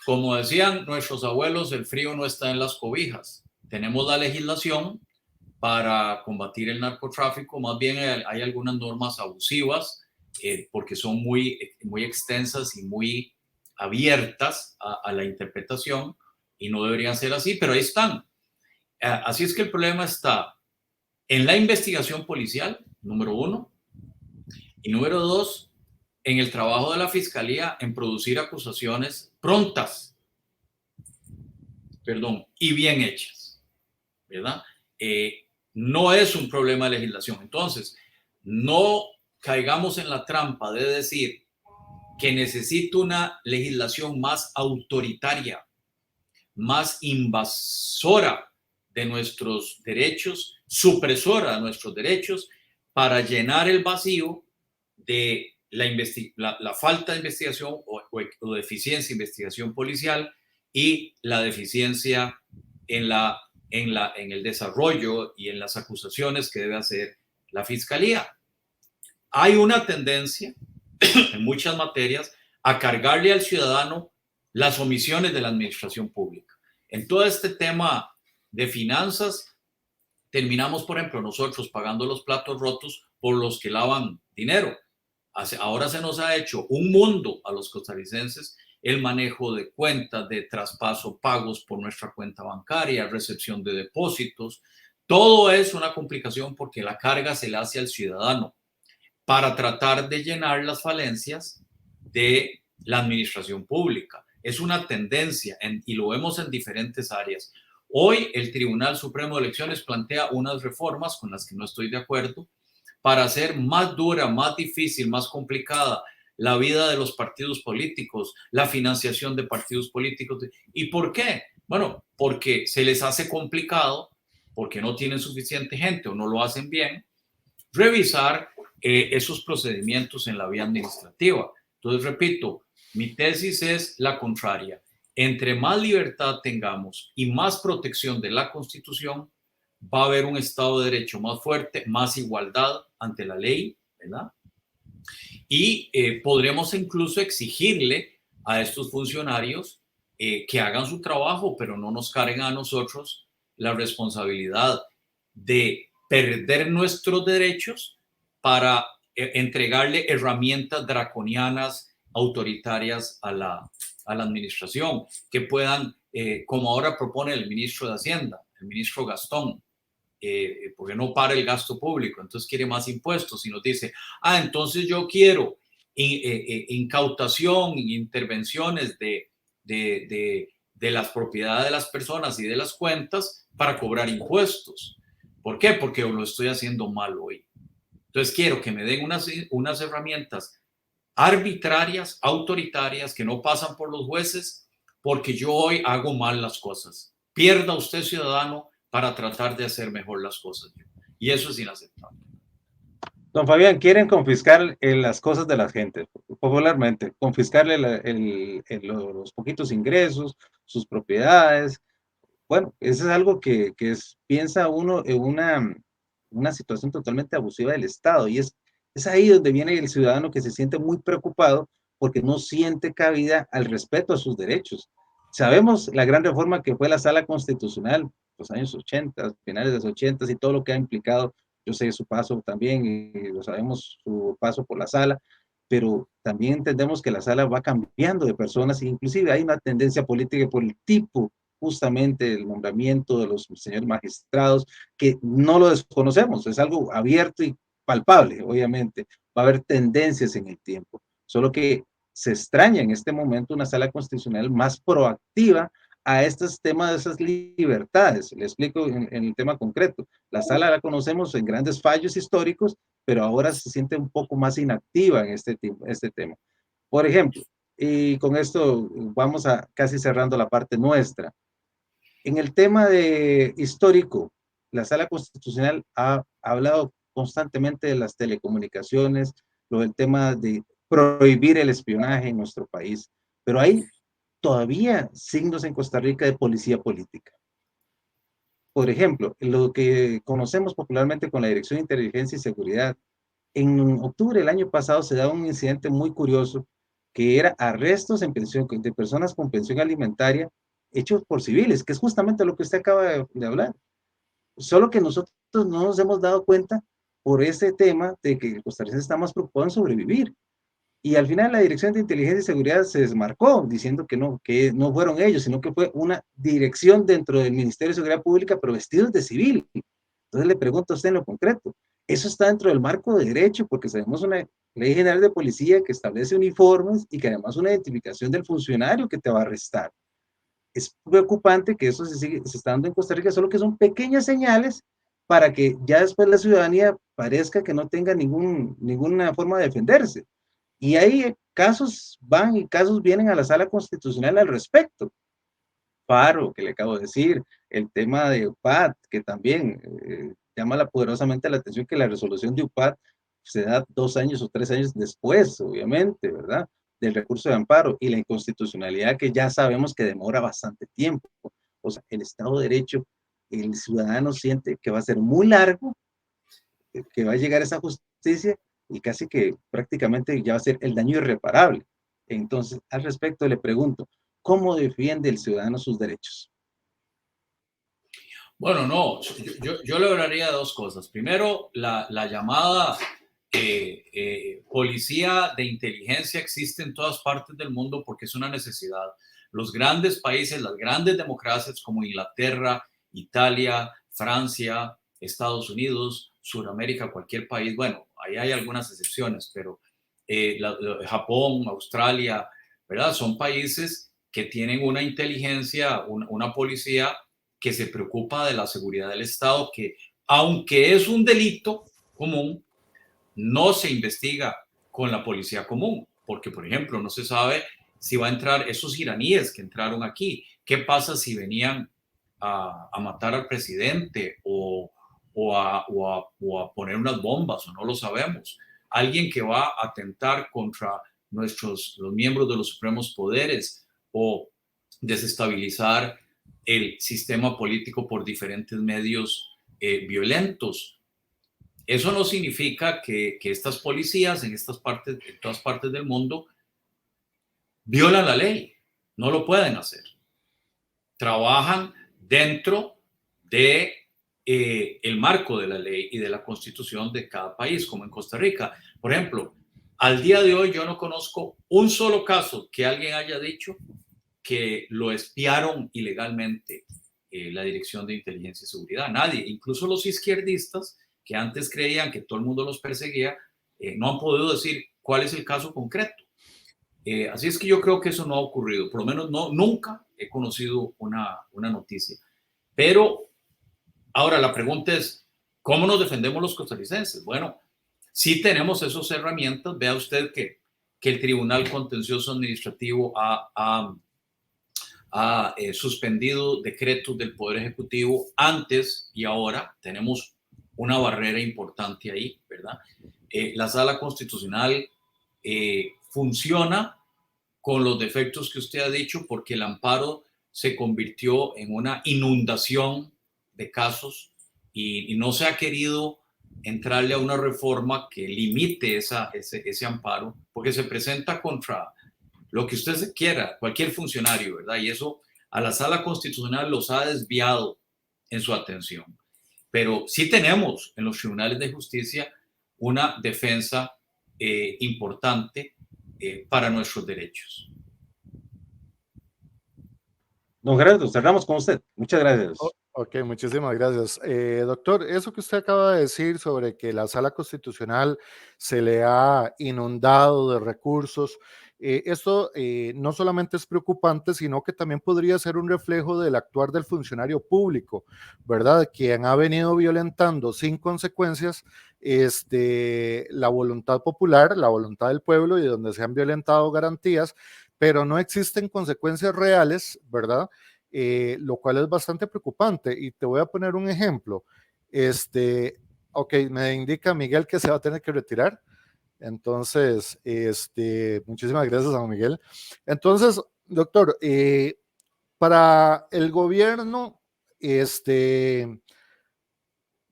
como decían nuestros abuelos, el frío no está en las cobijas. Tenemos la legislación para combatir el narcotráfico, más bien hay algunas normas abusivas porque son muy extensas y muy abiertas a la interpretación y no deberían ser así, pero ahí están. Así es que el problema está en la investigación policial, número 1, y número 2, en el trabajo de la fiscalía en producir acusaciones prontas, y bien hechas, ¿verdad? No es un problema de legislación. Entonces, no caigamos en la trampa de decir que necesito una legislación más autoritaria, más invasora de nuestros derechos, supresora de nuestros derechos, para llenar el vacío de la falta de investigación o deficiencia de investigación policial y la deficiencia en el desarrollo y en las acusaciones que debe hacer la fiscalía. Hay una tendencia en muchas materias a cargarle al ciudadano las omisiones de la administración pública. En todo este tema de finanzas, terminamos, por ejemplo, nosotros pagando los platos rotos por los que lavan dinero. Ahora se nos ha hecho un mundo a los costarricenses el manejo de cuentas, de traspaso, pagos por nuestra cuenta bancaria, recepción de depósitos, Todo es una complicación porque la carga se le hace al ciudadano para tratar de llenar las falencias de la administración pública. Es una tendencia y lo vemos en diferentes áreas. Hoy el Tribunal Supremo de Elecciones plantea unas reformas con las que no estoy de acuerdo para hacer más dura, más difícil, más complicada la vida de los partidos políticos, la financiación de partidos políticos. ¿Y por qué? Bueno, porque se les hace complicado, porque no tienen suficiente gente o no lo hacen bien, revisar esos procedimientos en la vía administrativa. Entonces, repito, mi tesis es la contraria. Entre más libertad tengamos y más protección de la Constitución, va a haber un Estado de Derecho más fuerte, más igualdad ante la ley, ¿verdad? Y podremos incluso exigirle a estos funcionarios que hagan su trabajo, pero no nos carguen a nosotros la responsabilidad de perder nuestros derechos para entregarle herramientas draconianas, autoritarias a la administración, que puedan, como ahora propone el ministro de Hacienda, el ministro Gastón, porque no para el gasto público, entonces quiere más impuestos y nos dice, entonces yo quiero incautación, intervenciones de las propiedades de las personas y de las cuentas para cobrar impuestos. ¿Por qué? Porque lo estoy haciendo mal hoy. Entonces quiero que me den unas herramientas arbitrarias, autoritarias, que no pasan por los jueces, porque yo hoy hago mal las cosas. Pierda usted, ciudadano, para tratar de hacer mejor las cosas. Y eso es inaceptable. Don Fabián, quieren confiscar las cosas de la gente, popularmente, confiscarle los poquitos ingresos, sus propiedades. Bueno, eso es algo que piensa uno en una situación totalmente abusiva del Estado, y es ahí donde viene el ciudadano que se siente muy preocupado porque no siente cabida al respeto a sus derechos. Sabemos la gran reforma que fue la Sala Constitucional, los años 80, finales de los 80 y todo lo que ha implicado. Yo sé su paso también, y lo sabemos, su paso por la Sala, pero también entendemos que la Sala va cambiando de personas, e inclusive hay una tendencia política por el tipo, justamente el nombramiento de los señores magistrados, que no lo desconocemos, es algo abierto y palpable, obviamente. Va a haber tendencias en el tiempo, solo que se extraña en este momento una Sala Constitucional más proactiva a estos temas de esas libertades. Le explico en el tema concreto. La Sala la conocemos en grandes fallos históricos, pero ahora se siente un poco más inactiva en este tema. Por ejemplo, y con esto vamos a casi cerrando la parte nuestra. En el tema de histórico, la Sala Constitucional ha hablado constantemente de las telecomunicaciones, lo del tema de prohibir el espionaje en nuestro país, pero hay todavía signos en Costa Rica de policía política. Por ejemplo, lo que conocemos popularmente con la Dirección de Inteligencia y Seguridad, en octubre del año pasado se da un incidente muy curioso, que era arrestos en pensión, de personas con pensión alimentaria hechos por civiles, que es justamente lo que usted acaba de hablar. Solo que nosotros no nos hemos dado cuenta por ese tema de que el costarricense está más preocupado en sobrevivir. Y al final la Dirección de Inteligencia y Seguridad se desmarcó diciendo que no fueron ellos, sino que fue una dirección dentro del Ministerio de Seguridad Pública, pero vestidos de civil. Entonces le pregunto a usted en lo concreto, ¿eso está dentro del marco de derecho? Porque sabemos una Ley General de Policía que establece uniformes y que además una identificación del funcionario que te va a arrestar. Es preocupante que eso se está dando en Costa Rica, solo que son pequeñas señales para que ya después la ciudadanía parezca que no tenga ninguna forma de defenderse. Y hay casos van y casos vienen a la Sala Constitucional al respecto. Paro, que le acabo de decir, el tema de UPAD, que también llama poderosamente la atención, que la resolución de UPAD se da 2 años o 3 años después, obviamente, ¿verdad?, del recurso de amparo, y la inconstitucionalidad, que ya sabemos que demora bastante tiempo. O sea, el Estado de Derecho, el ciudadano siente que va a ser muy largo, que va a llegar esa justicia y casi que prácticamente ya va a ser el daño irreparable. Entonces, al respecto le pregunto, ¿cómo defiende el ciudadano sus derechos? Bueno, no, yo le hablaría de dos cosas. Primero, la llamada policía de inteligencia existe en todas partes del mundo porque es una necesidad. Los grandes países, las grandes democracias como Inglaterra, Italia, Francia, Estados Unidos, Sudamérica, cualquier país. Bueno, ahí hay algunas excepciones, pero Japón, Australia, ¿verdad? Son países que tienen una inteligencia, una policía que se preocupa de la seguridad del Estado, que aunque es un delito común, no se investiga con la policía común, porque, por ejemplo, no se sabe si va a entrar esos iraníes que entraron aquí. ¿Qué pasa si venían a matar al presidente o a poner unas bombas? O no lo sabemos. Alguien que va a atentar contra los miembros de los supremos poderes o desestabilizar el sistema político por diferentes medios violentos. Eso no significa que estas policías en todas partes del mundo violan la ley. No lo pueden hacer. Trabajan dentro de el marco de la ley y de la constitución de cada país, como en Costa Rica. Por ejemplo, al día de hoy yo no conozco un solo caso que alguien haya dicho que lo espiaron ilegalmente la Dirección de Inteligencia y Seguridad. Nadie, incluso los izquierdistas que antes creían que todo el mundo los perseguía, no han podido decir cuál es el caso concreto. Así es que yo creo que eso no ha ocurrido, por lo menos nunca he conocido una noticia. Pero ahora la pregunta es, ¿cómo nos defendemos los costarricenses? Bueno, sí tenemos esas herramientas. Vea usted que el Tribunal Contencioso Administrativo ha suspendido decretos del Poder Ejecutivo antes y ahora. Tenemos una barrera importante ahí, ¿verdad? La Sala Constitucional funciona con los defectos que usted ha dicho, porque el amparo se convirtió en una inundación de casos y no se ha querido entrarle a una reforma que limite ese amparo, porque se presenta contra lo que usted quiera, cualquier funcionario, ¿verdad? Y eso a la Sala Constitucional los ha desviado en su atención. Pero sí tenemos en los tribunales de justicia una defensa importante para nuestros derechos. Don Gerardo, cerramos con usted. Muchas gracias. Ok, muchísimas gracias. Doctor, eso que usted acaba de decir sobre que la Sala Constitucional se le ha inundado de recursos, esto no solamente es preocupante, sino que también podría ser un reflejo del actuar del funcionario público, ¿verdad? Quien ha venido violentando sin consecuencias la voluntad popular, la voluntad del pueblo, y donde se han violentado garantías, pero no existen consecuencias reales, ¿verdad? Lo cual es bastante preocupante. Y te voy a poner un ejemplo. Ok, me indica Miguel que se va a tener que retirar. Entonces, muchísimas gracias a Miguel. Entonces, doctor, para el gobierno,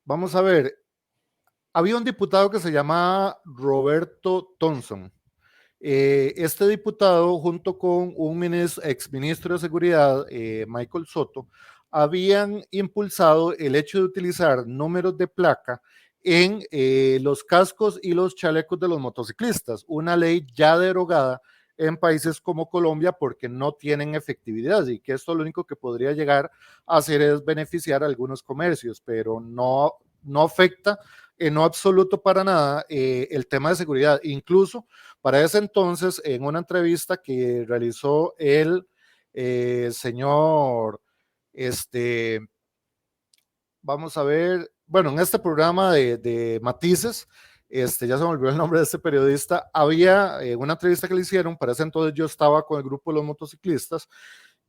vamos a ver, había un diputado que se llamaba Roberto Thompson. Este diputado, junto con un exministro de Seguridad, Michael Soto, habían impulsado el hecho de utilizar números de placa en los cascos y los chalecos de los motociclistas, una ley ya derogada en países como Colombia porque no tienen efectividad, y que esto lo único que podría llegar a hacer es beneficiar a algunos comercios, pero no afecta en no absoluto para nada el tema de seguridad. Incluso para ese entonces, en una entrevista que realizó el señor, vamos a ver, bueno, en este programa de Matices, ya se me olvidó el nombre de este periodista, había una entrevista que le hicieron. Para ese entonces yo estaba con el grupo de los motociclistas,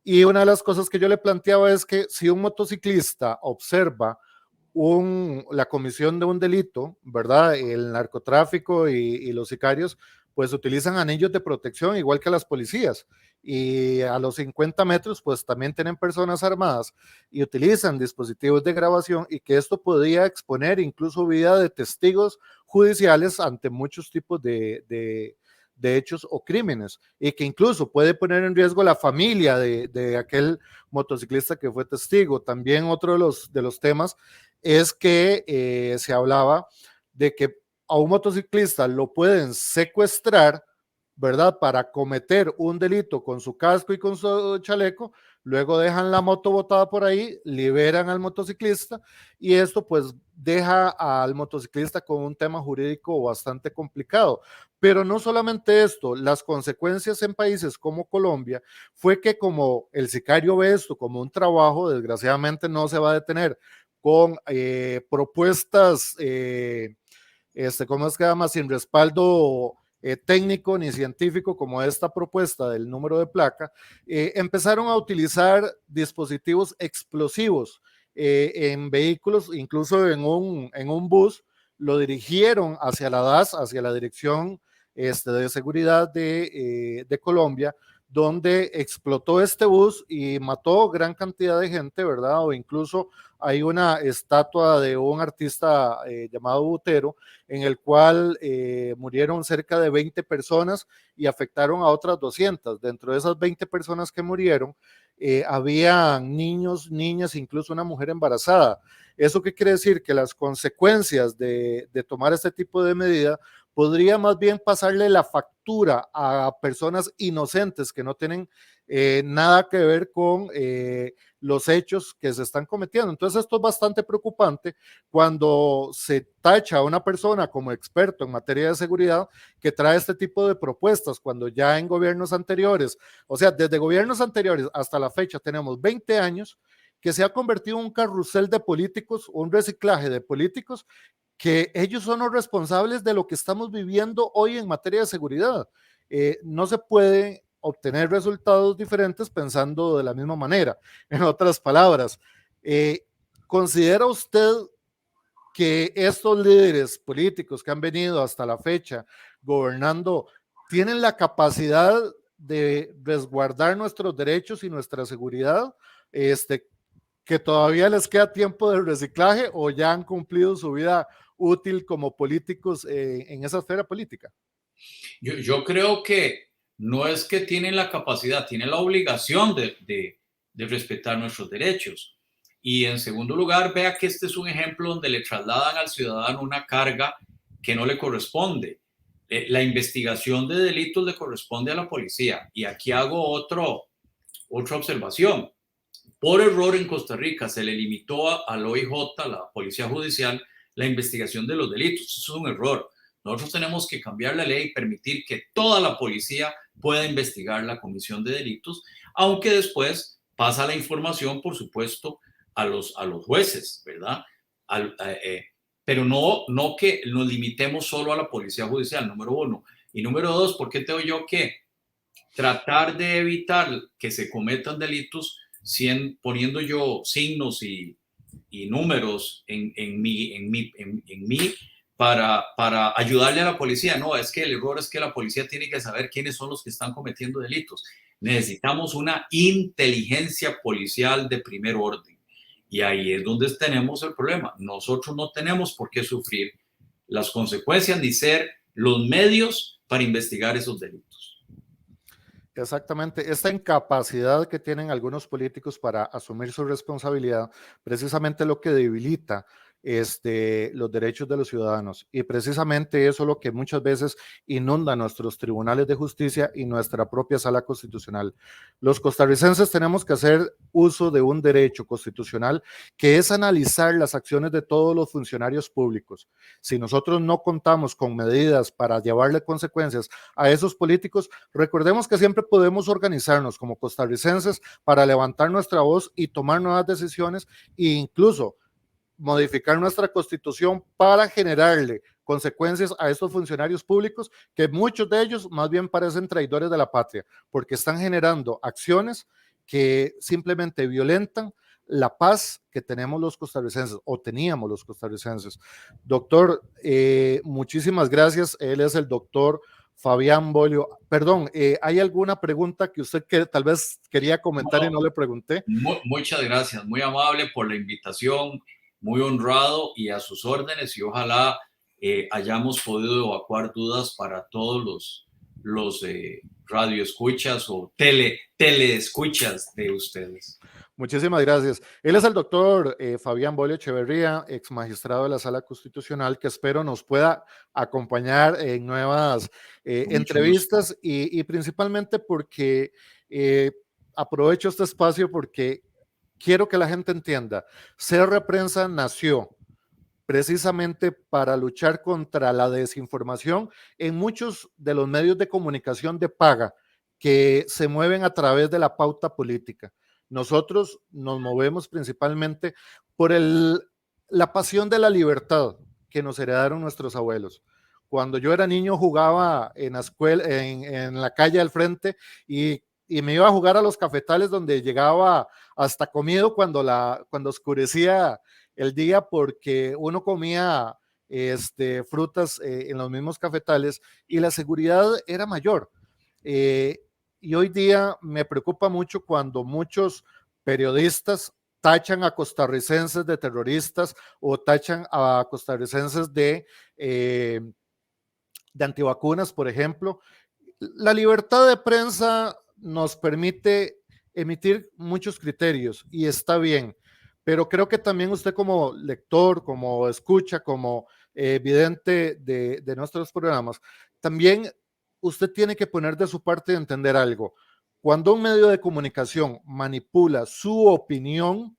y una de las cosas que yo le planteaba es que si un motociclista observa la comisión de un delito, ¿verdad? El narcotráfico y los sicarios, pues utilizan anillos de protección igual que las policías, y a los 50 metros pues también tienen personas armadas y utilizan dispositivos de grabación, y que esto podría exponer incluso vida de testigos judiciales ante muchos tipos de hechos o crímenes, y que incluso puede poner en riesgo la familia de aquel motociclista que fue testigo. También otro de los temas es que se hablaba de que a un motociclista lo pueden secuestrar, ¿verdad? Para cometer un delito con su casco y con su chaleco, luego dejan la moto botada por ahí, liberan al motociclista y esto pues deja al motociclista con un tema jurídico bastante complicado. Pero no solamente esto, las consecuencias en países como Colombia fue que como el sicario ve esto como un trabajo, desgraciadamente no se va a detener con propuestas, ¿cómo es que llama? Sin respaldo técnico ni científico como esta propuesta del número de placa, empezaron a utilizar dispositivos explosivos en vehículos, incluso en un bus, lo dirigieron hacia la DAS, hacia la Dirección de Seguridad de Colombia, donde explotó este bus y mató gran cantidad de gente, ¿verdad? O incluso hay una estatua de un artista llamado Botero, en el cual murieron cerca de 20 personas y afectaron a otras 200. Dentro de esas 20 personas que murieron, había niños, niñas, incluso una mujer embarazada. ¿Eso qué quiere decir? Que las consecuencias de tomar este tipo de medida podría más bien pasarle la factura a personas inocentes que no tienen nada que ver con los hechos que se están cometiendo. Entonces esto es bastante preocupante cuando se tacha a una persona como experto en materia de seguridad que trae este tipo de propuestas, cuando ya en gobiernos anteriores, o sea, desde gobiernos anteriores hasta la fecha tenemos 20 años que se ha convertido en un carrusel de políticos, un reciclaje de políticos que ellos son los responsables de lo que estamos viviendo hoy en materia de seguridad. No se puede obtener resultados diferentes pensando de la misma manera. En otras palabras, ¿considera usted que estos líderes políticos que han venido hasta la fecha gobernando tienen la capacidad de resguardar nuestros derechos y nuestra seguridad? ¿Que todavía les queda tiempo de reciclaje o ya han cumplido su vida útil como políticos en esa esfera política? Yo creo que no es que tienen la capacidad, tienen la obligación de respetar nuestros derechos. Y en segundo lugar, vea que este es un ejemplo donde le trasladan al ciudadano una carga que no le corresponde. La investigación de delitos le corresponde a la policía. Y aquí hago otra observación. Por error en Costa Rica se le limitó al OIJ, la Policía Judicial, la investigación de los delitos. Eso es un error. Nosotros tenemos que cambiar la ley y permitir que toda la policía pueda investigar la comisión de delitos, aunque después pasa la información, por supuesto, a los jueces, ¿verdad? Pero no que nos limitemos solo a la Policía Judicial, número uno. Y número dos, ¿por qué tengo yo que tratar de evitar que se cometan delitos poniendo yo signos y números en mí para ayudarle a la policía? No, es que el error es que la policía tiene que saber quiénes son los que están cometiendo delitos. Necesitamos una inteligencia policial de primer orden. Y ahí es donde tenemos el problema. Nosotros no tenemos por qué sufrir las consecuencias ni ser los medios para investigar esos delitos. Exactamente, esta incapacidad que tienen algunos políticos para asumir su responsabilidad, precisamente lo que debilita los derechos de los ciudadanos, y precisamente eso es lo que muchas veces inunda nuestros tribunales de justicia y nuestra propia sala constitucional. Los costarricenses tenemos que hacer uso de un derecho constitucional que es analizar las acciones de todos los funcionarios públicos. Si nosotros no contamos con medidas para llevarle consecuencias a esos políticos, recordemos que siempre podemos organizarnos como costarricenses para levantar nuestra voz y tomar nuevas decisiones e incluso modificar nuestra constitución para generarle consecuencias a estos funcionarios públicos, que muchos de ellos más bien parecen traidores de la patria, porque están generando acciones que simplemente violentan la paz que tenemos los costarricenses o teníamos los costarricenses. Doctor, muchísimas gracias. Él es el doctor Fabián Bolio. Perdón, ¿hay alguna pregunta que usted tal vez quería comentar y no le pregunté? Muchas gracias, muy amable por la invitación, muy honrado y a sus órdenes, y ojalá hayamos podido evacuar dudas para todos los radioescuchas o teleescuchas de ustedes. Muchísimas gracias. Él es el doctor Fabián Bolio Echeverría, ex magistrado de la Sala Constitucional, que espero nos pueda acompañar en nuevas entrevistas y principalmente porque aprovecho este espacio porque quiero que la gente entienda, CR Prensa nació precisamente para luchar contra la desinformación en muchos de los medios de comunicación de paga que se mueven a través de la pauta política. Nosotros nos movemos principalmente por la pasión de la libertad que nos heredaron nuestros abuelos. Cuando yo era niño jugaba en la escuela, en la calle al frente y me iba a jugar a los cafetales donde llegaba hasta comido cuando oscurecía el día porque uno comía frutas en los mismos cafetales y la seguridad era mayor. Y hoy día me preocupa mucho cuando muchos periodistas tachan a costarricenses de terroristas o tachan a costarricenses de antivacunas, por ejemplo. La libertad de prensa nos permite emitir muchos criterios y está bien, pero creo que también usted como lector, como escucha, como vidente de nuestros programas, también usted tiene que poner de su parte y entender algo. Cuando un medio de comunicación manipula su opinión,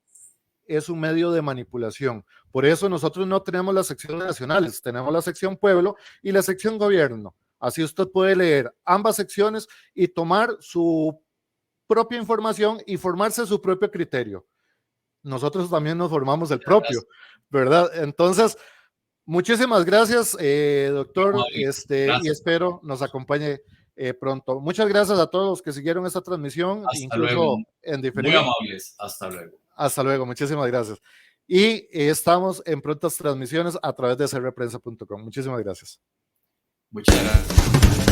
es un medio de manipulación. Por eso nosotros no tenemos las secciones nacionales, tenemos la sección pueblo y la sección gobierno. Así usted puede leer ambas secciones y tomar su propia información y formarse su propio criterio. Nosotros también nos formamos el propio, ¿verdad? Entonces, muchísimas gracias, doctor, Gracias. y espero nos acompañe pronto. Muchas gracias a todos los que siguieron esta transmisión, Hasta incluso luego. en diferido. Muy amables. Hasta luego. Hasta luego, muchísimas gracias. Y estamos en prontas transmisiones a través de crprensa.com. Muchísimas gracias. Muchas gracias.